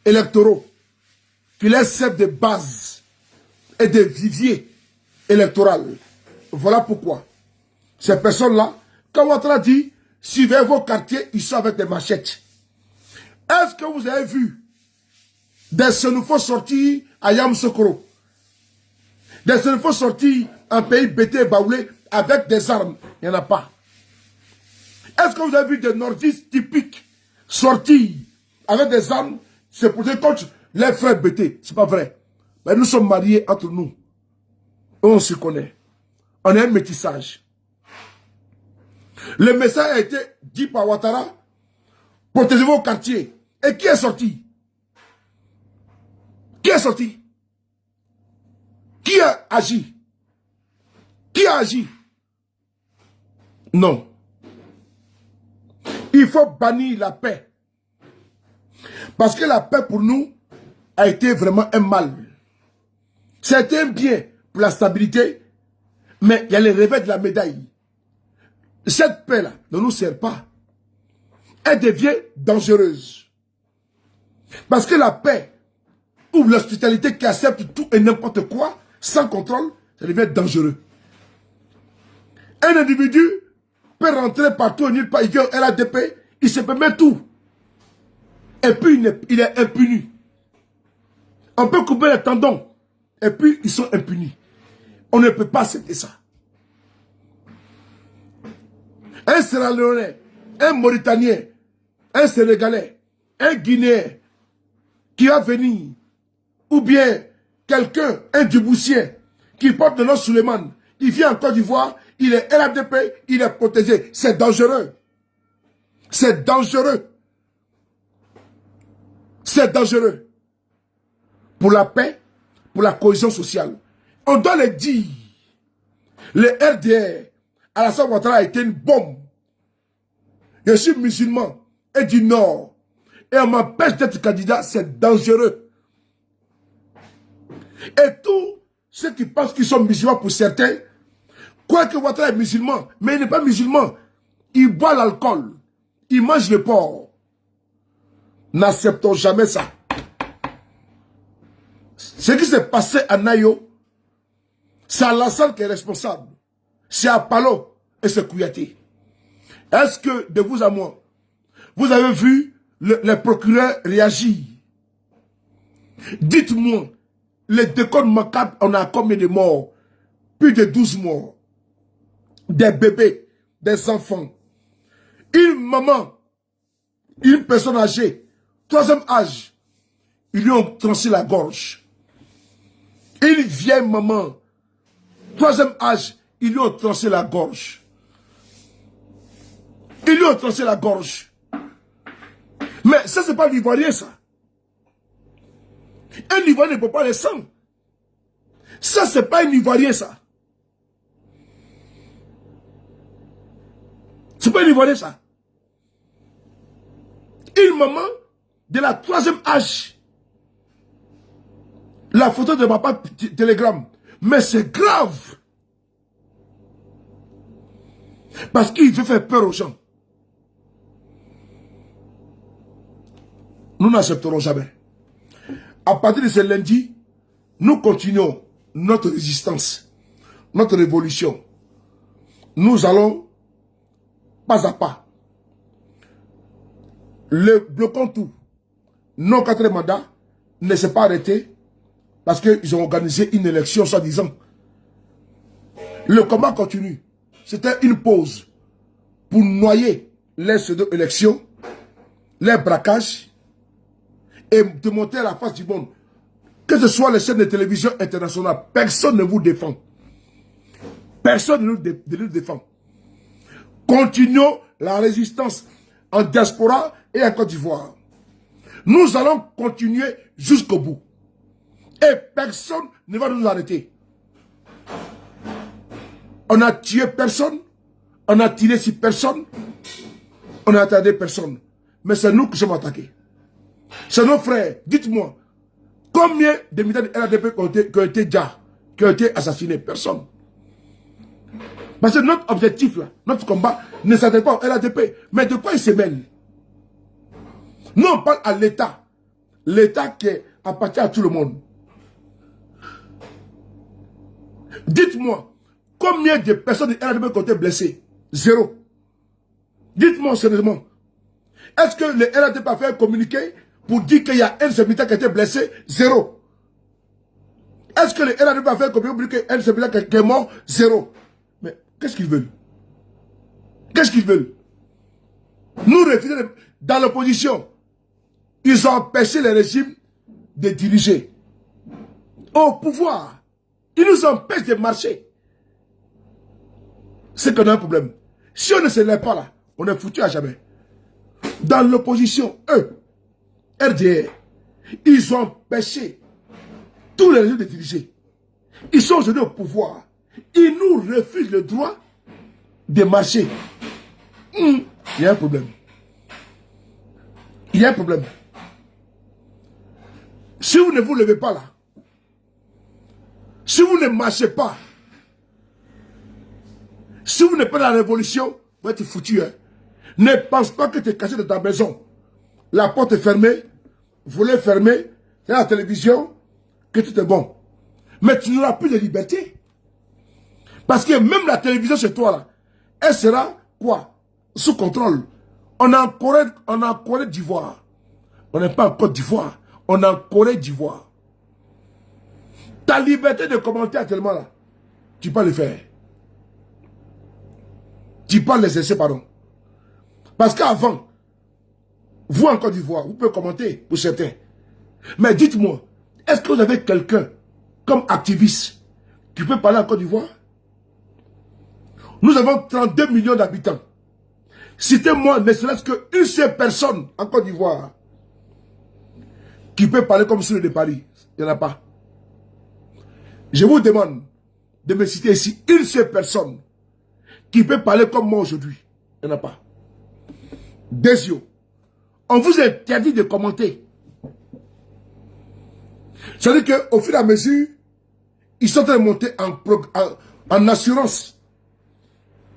électoraux qui les servent de base et de vivier électoral. Voilà pourquoi ces personnes-là, quand Ouattara dit, suivez vos quartiers, ils sont avec des machettes. Est-ce que vous avez vu des Sénoufos sortis à Yamoussoukro, des Sénoufos sortis en pays Bété et Baoulé avec des armes? Il n'y en a pas. Est-ce que vous avez vu des nordistes typiques sortis avec des armes, c'est pour dire contre les frères Bété? Ce n'est pas vrai. Mais nous sommes mariés entre nous. On se connaît. On a un métissage. Le message a été dit par Ouattara, protégez vos quartiers. Et qui est sorti? Qui est sorti? Qui a agi? Qui a agi? Non. Il faut bannir la paix. Parce que la paix pour nous a été vraiment un mal. C'est un bien pour la stabilité, mais il y a le revers de la médaille. Cette paix-là ne nous sert pas. Elle devient dangereuse. Parce que la paix, ou l'hospitalité qui accepte tout et n'importe quoi, sans contrôle, ça devient dangereux. Un individu peut rentrer partout et nulle part, il vient au RADP, il se permet tout. Et puis il est impuni. On peut couper les tendons, et puis ils sont impunis. On ne peut pas accepter ça. Un Sierra Léonais, un Mauritanien, un Sénégalais, un Guinéen qui va venir, ou bien quelqu'un, un Djiboutien, qui porte le nom Suleiman, il vient en Côte d'Ivoire, il est RADP, il est protégé. C'est dangereux. C'est dangereux. C'est dangereux. Pour la paix, pour la cohésion sociale. On doit le dire. Le RDR, Alassane Ouattara a été une bombe. Je suis musulman et du Nord. Et on m'empêche d'être candidat, c'est dangereux. Et tous ceux qui pensent qu'ils sont musulmans pour certains, croient que Ouattara est musulman, mais il n'est pas musulman. Il boit l'alcool. Il mange le porc. N'acceptons jamais ça. Ce qui s'est passé à Nayo, c'est Alassane qui est responsable. C'est à Palo et c'est Kouyaté. Est-ce que, de vous à moi, vous avez vu les procureurs réagir? Dites-moi, les décomptes macabres, on a combien de morts? Plus de 12 morts. Des bébés, des enfants. Une maman, une personne âgée, 3e âge, ils lui ont tranché la gorge. Une vieille maman, 3e âge, ils lui ont tranché la gorge. Ils lui ont tranché la gorge. Mais ça, c'est pas l'Ivoirien, ça. Un Ivoirien ne peut pas les sang. Ça, c'est pas un Ivoirien, ça. C'est pas un Ivoirien, ça. Une maman de la 3e âge. La photo de papa télégramme. Mais c'est grave. Parce qu'il veut faire peur aux gens. Nous n'accepterons jamais. À partir de ce lundi, nous continuons notre résistance, notre révolution. Nous allons, pas à pas, bloquons tout. Nos 4 mandats ne s'est pas arrêté parce qu'ils ont organisé une élection soi-disant. Le combat continue. C'était une pause pour noyer les pseudo-élections, les braquages et de monter à la face du monde. Que ce soit les chaînes de télévision internationales, personne ne vous défend. Personne ne nous défend. Continuons la résistance en diaspora et en Côte d'Ivoire. Nous allons continuer jusqu'au bout. Et personne ne va nous arrêter. On a tué personne, on a tiré sur personne, on a attaqué personne. Mais c'est nous qui sommes attaqués. C'est nos frères. Dites-moi, combien de militaires de RADP qui ont été assassinés? Personne. Parce que notre objectif, là, notre combat, ne s'attaque pas au RADP. Mais de quoi il se mêle? Nous, on parle à l'État. L'État qui appartient à tout le monde. Dites-moi, combien de personnes de RADP qui ont été blessées? 0. Dites-moi sérieusement. Est-ce que le RADP a fait un communiqué pour dire qu'il y a un militaire qui a été blessé? 0. Est-ce que le RADP a fait un communiqué pour dire qu'il y a un militaire qui est mort? 0. Mais qu'est-ce qu'ils veulent? Qu'est-ce qu'ils veulent? Nous refusons dans l'opposition. Ils ont empêché le régime de diriger. Au pouvoir, ils nous empêchent de marcher. C'est qu'on a un problème. Si on ne se lève pas là, on est foutu à jamais. Dans l'opposition, eux, RDR, ils ont empêché tous les régimes de diriger. Ils sont aujourd'hui au pouvoir. Ils nous refusent le droit de marcher. Il y a un problème. Il y a un problème. Si vous ne vous levez pas là, si vous ne marchez pas, si vous n'êtes pas dans la révolution, vous êtes foutu. Hein? Ne pense pas que tu es caché dans ta maison. La porte est fermée, volet fermé, il y a la télévision, que tout est bon. Mais tu n'auras plus de liberté. Parce que même la télévision chez toi, là, elle sera quoi? Sous contrôle. On est en Corée d'Ivoire. On n'est pas en Côte d'Ivoire. On est en Corée d'Ivoire. Ta liberté de commenter actuellement là, tu peux le faire. Tu peux l'exercer, pardon. Parce qu'avant, vous en Côte d'Ivoire, vous pouvez commenter pour certains. Mais dites-moi, est-ce que vous avez quelqu'un comme activiste qui peut parler en Côte d'Ivoire? Nous avons 32 millions d'habitants. Citez-moi ne serait-ce qu'une seule personne en Côte d'Ivoire qui peut parler comme celui de Paris. Il n'y en a pas. Je vous demande de me citer ici une seule personne qui peut parler comme moi aujourd'hui. Il n'y en a pas. Désio. On vous interdit de commenter. C'est-à-dire qu'au fur et à mesure, ils sont en train de monter en assurance.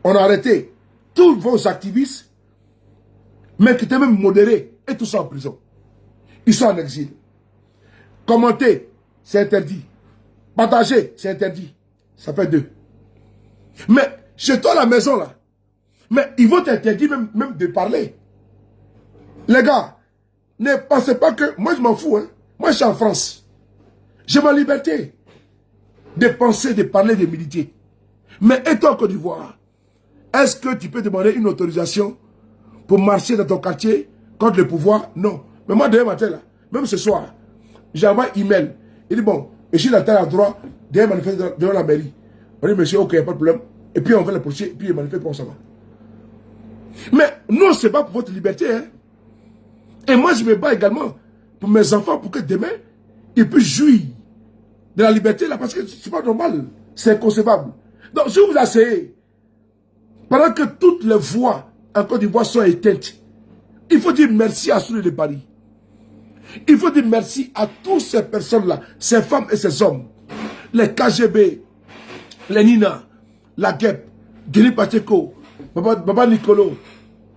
On a arrêté tous vos activistes, mais qui étaient même modérés, et tout ça en prison. Ils sont en exil. Commenter, c'est interdit. Partager, c'est interdit. Ça fait 2. Mais chez toi à la maison, là, mais ils vont t'interdire même de parler. Les gars, ne pensez pas que... Moi, je m'en fous. Hein. Moi, je suis en France. J'ai ma liberté de penser, de parler, de militer. Mais et toi en Côte d'Ivoire, est-ce que tu peux demander une autorisation pour marcher dans ton quartier contre le pouvoir? Non. Mais moi, demain matin, là, même ce soir, j'envoie un email. Il dit, bon, je suis dans tel endroit, des manifestants devant la mairie. On dit, monsieur, ok, il n'y a pas de problème. Et puis on va les poursuivre, et puis les manifestants, on s'en va. Mais non, ce n'est pas pour votre liberté. Hein. Et moi, je me bats également pour mes enfants, pour que demain, ils puissent jouir de la liberté, là, parce que ce n'est pas normal. C'est inconcevable. Donc, si vous asseyez, pendant que toutes les voix en Côte d'Ivoire sont éteintes, il faut dire merci à Souley de Paris. Il faut dire merci à toutes ces personnes-là, ces femmes et ces hommes. Les KGB, les Nina, la Guep, Denis Pacheco, Baba Nicolo,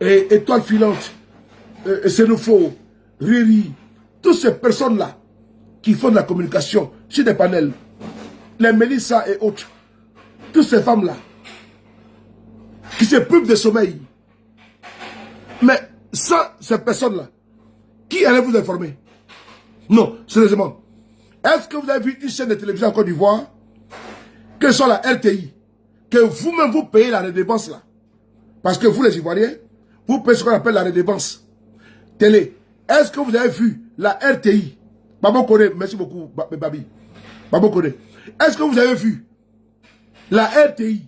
et Étoile Filante, Sénoufo, Riri, toutes ces personnes-là qui font de la communication chez des panels, les Mélissa et autres, toutes ces femmes-là, qui se privent de sommeil. Mais sans ces personnes-là, qui allait vous informer? Non, sérieusement. Est-ce que vous avez vu une chaîne de télévision en Côte d'Ivoire, que ce soit la RTI, que vous-même vous payez la redevance là? Parce que vous les Ivoiriens, vous payez ce qu'on appelle la redevance télé. Est-ce que vous avez vu la RTI? Babo Kone, merci beaucoup, Babi. Babo Kone. Est-ce que vous avez vu la RTI?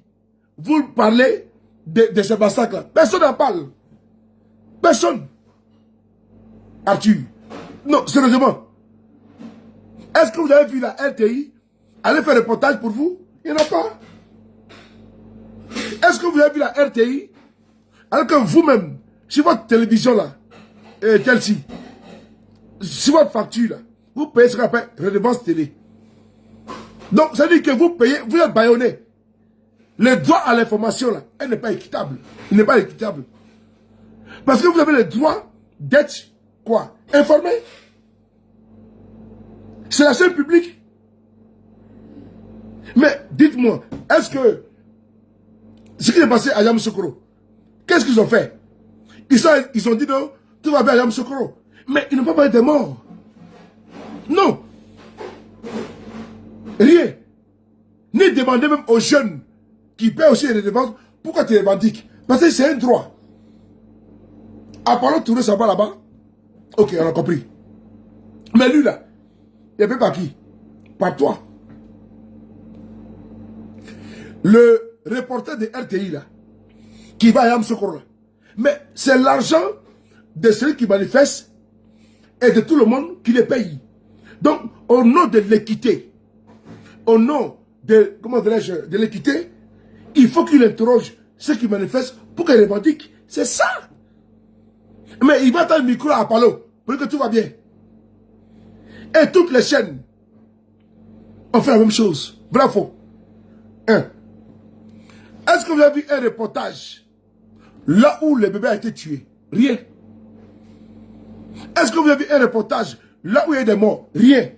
Vous parlez de ce massacre là. Personne n'en parle. Personne. Arthur. Non, sérieusement. Est-ce que vous avez vu la RTI aller faire un reportage pour vous? Il n'y en a pas. Est-ce que vous avez vu la RTI alors que vous-même, sur votre télévision là, celle-ci, sur votre facture là, vous payez ce qu'on appelle redevance télé. Donc, ça veut dire que vous payez, vous êtes bâillonné. Le droit à l'information là, elle n'est pas équitable. Il n'est pas équitable. Parce que vous avez le droit d'être quoi? Informé. C'est la chaîne publique. Mais dites-moi, est-ce que ce qui est passé à Yamoussoukro, qu'est-ce qu'ils ont fait? Ils ont dit non, tout va bien à Yamoussoukro. Mais ils n'ont pas parlé des morts. Non. Rien. Ni demander même aux jeunes qui paient aussi les redevances, pourquoi tu les revendiques? Parce que c'est un droit. À part tourner ça va là-bas. Ok, on a compris. Mais lui là, il ne paie pas qui? Par toi. Le reporter de RTI là, qui va à Yamoussoukro là. Mais c'est l'argent de celui qui manifeste et de tout le monde qui les paye. Donc, au nom de l'équité, au nom de, comment dirais-je, de l'équité, il faut qu'il interroge ceux qui manifestent pour qu'ils revendiquent. C'est ça. Mais il va dans le micro à Palo pour dire que tout va bien. Et toutes les chaînes ont fait la même chose. Bravo. Est-ce que vous avez vu un reportage là où le bébé a été tué? Rien. Est-ce que vous avez vu un reportage là où il y a des morts? Rien.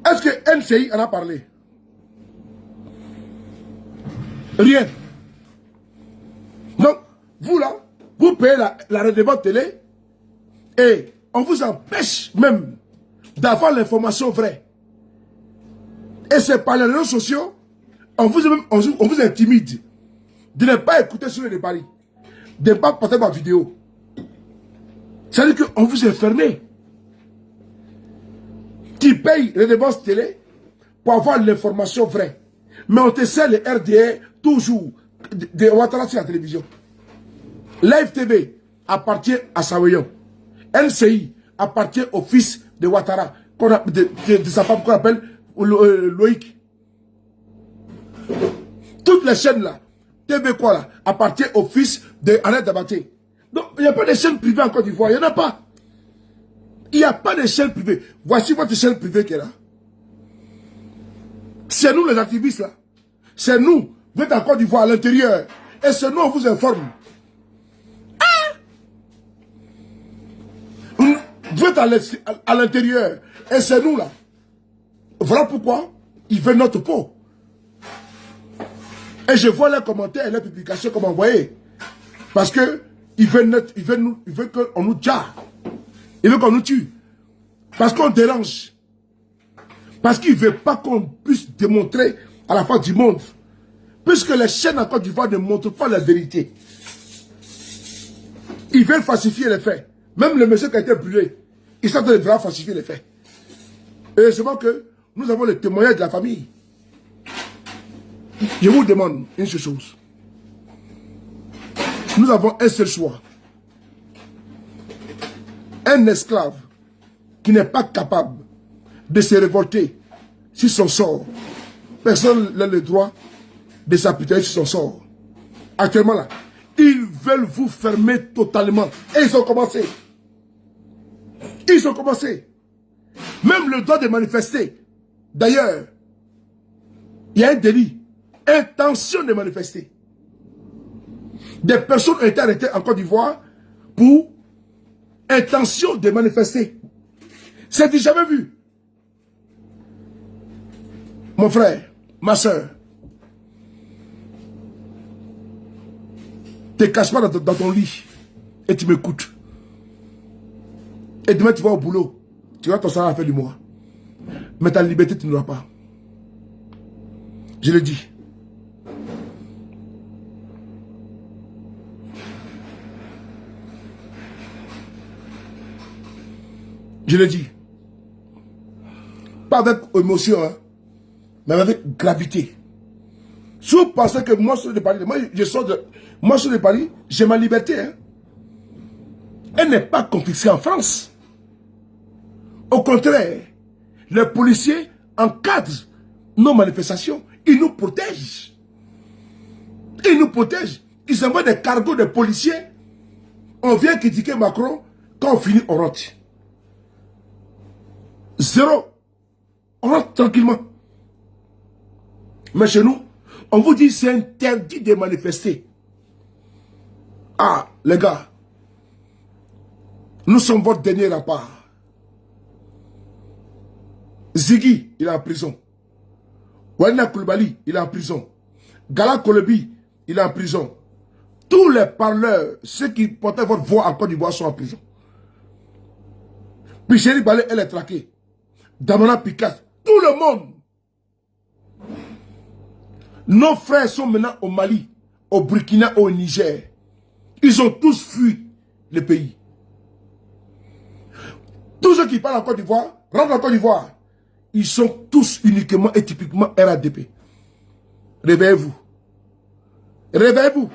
Est-ce que NCI en a parlé? Rien. Donc, vous là, vous payez la redevance télé et on vous empêche même d'avoir l'information vraie. Et c'est par les réseaux sociaux, on vous intimide de ne pas écouter sur les paris, de ne pas porter ma vidéo. C'est-à-dire qu'on vous est fermé. Tu payes les dépenses télé pour avoir l'information vraie. Mais on te sert les RDR toujours de Ouattara sur la télévision. Live TV appartient à Sawayon. NCI appartient au fils de Ouattara, de sa femme qu'on appelle Loïc. Toutes les chaînes là, TV quoi là, appartiennent au fils de Alain Dabaté. Donc, il n'y a pas de chaîne privée en Côte d'Ivoire, il n'y en a pas. Il n'y a pas de chaîne privée. Voici votre chaîne privée qui est là. C'est nous les activistes là. C'est nous. Vous êtes en Côte d'Ivoire à l'intérieur. Et c'est nous, on vous informe. Vous êtes à l'intérieur. Et c'est nous là. Voilà pourquoi ils veulent notre peau. Et je vois les commentaires et les publications comme envoyées. Parce que ils veulent qu'on nous tue. Ils veulent qu'on nous tue. Parce qu'on dérange. Parce qu'ils ne veulent pas qu'on puisse démontrer à la face du monde. Puisque les chaînes en Côte d'Ivoire ne montrent pas la vérité. Ils veulent falsifier les faits. Même le monsieur qui a été brûlé, ils sont en train de vouloir falsifier les faits. Et heureusement que nous avons le témoignage de la famille. Je vous demande une seule chose. Nous avons un seul choix. Un esclave qui n'est pas capable de se révolter sur son sort. Personne n'a le droit de s'appuyer sur son sort. Actuellement là, ils veulent vous fermer totalement. Et ils ont commencé. Ils ont commencé. Même le droit de manifester. D'ailleurs, il y a un délit. Intention de manifester. Des personnes ont été arrêtées en Côte d'Ivoire pour intention de manifester. C'est jamais vu. Mon frère, ma soeur, te cache pas dans ton lit et tu m'écoutes. Et demain tu vas au boulot. Tu vas ton salaire à la fin du mois. Mais ta liberté tu n'auras pas. Je le dis. Je le dis. Pas avec émotion, hein, mais avec gravité. Si vous pensez que moi, je sors de Paris, moi, je sors de Paris, j'ai ma liberté. Hein. Elle n'est pas confisquée en France. Au contraire, les policiers encadrent nos manifestations. Ils nous protègent. Ils nous protègent. Ils envoient des cargos de policiers. On vient critiquer Macron. Quand on finit, on rentre. Zéro. On rentre tranquillement. Mais chez nous, on vous dit c'est interdit de manifester. Ah, les gars, nous sommes votre dernier rempart. Ziggy, il est en prison. Walina Koulibaly, il est en prison. Gala Kolobi, il est en prison. Tous les parleurs, ceux qui portaient votre voix en Côte d'Ivoire sont en prison. Puis Chéri Balé, elle est traquée. Damana Picasso, tout le monde. Nos frères sont maintenant au Mali, au Burkina, au Niger. Ils ont tous fui le pays. Tous ceux qui parlent en Côte d'Ivoire, rentrent en Côte d'Ivoire. Ils sont tous uniquement et typiquement RADP. Réveillez-vous. Réveillez-vous.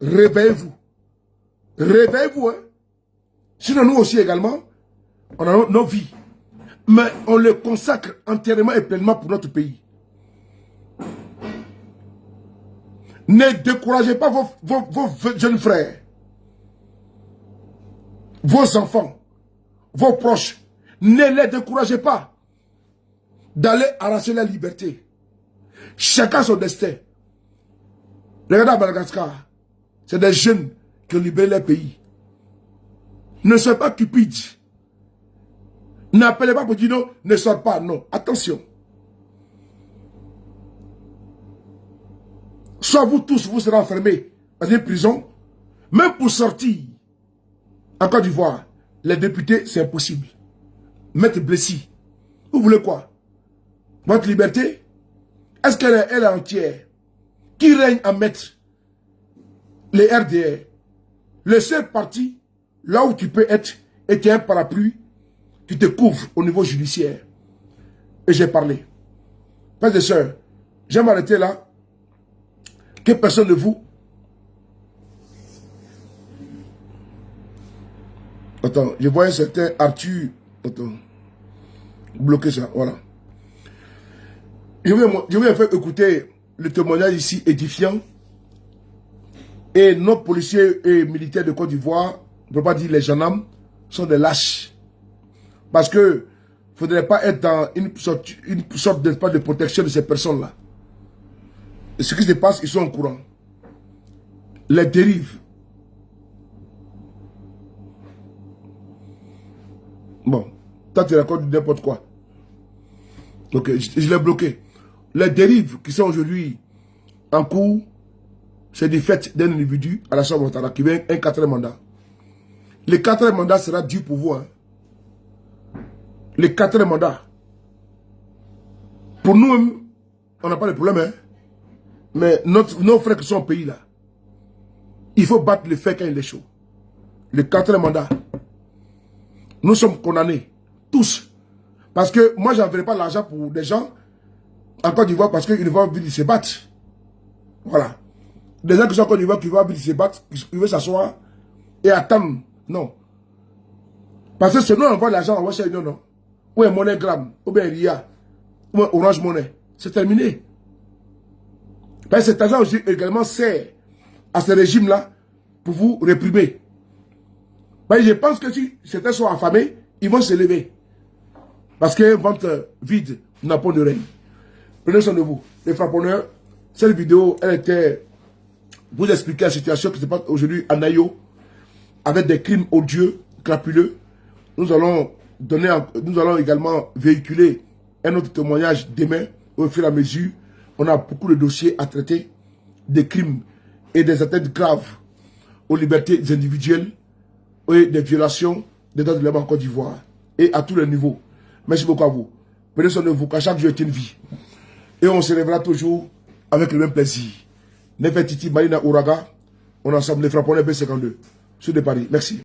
Réveillez-vous. Réveillez-vous. Hein? Sinon, nous aussi également, on a nos vies. Mais on les consacre entièrement et pleinement pour notre pays. Ne découragez pas vos jeunes frères, vos enfants, vos proches. Ne les découragez pas d'aller arracher la liberté. Chacun son destin. Regardez à Madagascar, c'est des jeunes qui ont libéré leur pays. Ne soyez pas cupides. N'appelez pas pour dire non, ne sort pas, non. Attention. Soit vous tous, vous serez enfermés dans une prison. Même pour sortir en Côte d'Ivoire, les députés, c'est impossible. Maître Blessy, vous voulez quoi? Votre liberté? Est-ce qu'elle est entière? Qui règne en maître? Les RDR. Le seul parti, là où tu peux être, et tu as un parapluie, tu te couvres au niveau judiciaire. Et j'ai parlé. Frères et sœurs, j'aime m'arrêter là. Que personne de vous... Attends, je vois un certain Arthur... Attends. Bloquez ça, voilà. Je vais faire écouter le témoignage ici édifiant. Et nos policiers et militaires de Côte d'Ivoire, on ne peut pas dire les gendarmes, sont des lâches. Parce que il ne faudrait pas être dans une sorte d'espace de protection de ces personnes-là. Et ce qui se passe, ils sont au courant. Les dérives. Bon, toi tu racontes n'importe quoi. Ok, je l'ai bloqué. Les dérives qui sont aujourd'hui en cours, c'est du fait d'un individu à la Chambre Ouattara qui vient un 4e mandat. Le 4e mandat sera dû pour vous. Hein. Le 4e mandat. Pour nous, on n'a pas de problème. Hein. Mais nos frères qui sont au pays là, il faut battre le fait quand il est chaud. Le 4e mandat. Nous sommes condamnés. Tous. Parce que moi, je n'enverrai pas l'argent pour des gens en Côte d'Ivoire parce qu'ils vont venir se battre. Voilà. Des gens qui sont en Côte d'Ivoire qui vont venir se battre, ils veulent s'asseoir et attendre. Non. Parce que sinon, on envoie l'argent en Washington, non, non. Ou un MoneyGram, ou bien RIA, ou un Orange Money. C'est terminé. Parce que cet argent aussi également sert à ce régime-là pour vous réprimer. Mais je pense que si certains sont affamés, ils vont se lever. Parce qu'un ventre vide n'a pas de règne. Prenez soin de vous. Les frapponneurs, cette vidéo, elle était pour vous expliquer la situation qui se passe aujourd'hui à Nayo, avec des crimes odieux, crapuleux. Nous allons également véhiculer un autre témoignage demain, au fur et à mesure. On a beaucoup de dossiers à traiter, des crimes et des atteintes graves aux libertés individuelles et des violations des droits de l'homme en Côte d'Ivoire et à tous les niveaux. Merci beaucoup à vous. Prenez soin de vous, qu'à chaque jour est une vie. Et on se lèvera toujours avec le même plaisir. Nefertiti Marina Ouraga, on est ensemble, les frapponneurs B52, sur de Paris. Merci.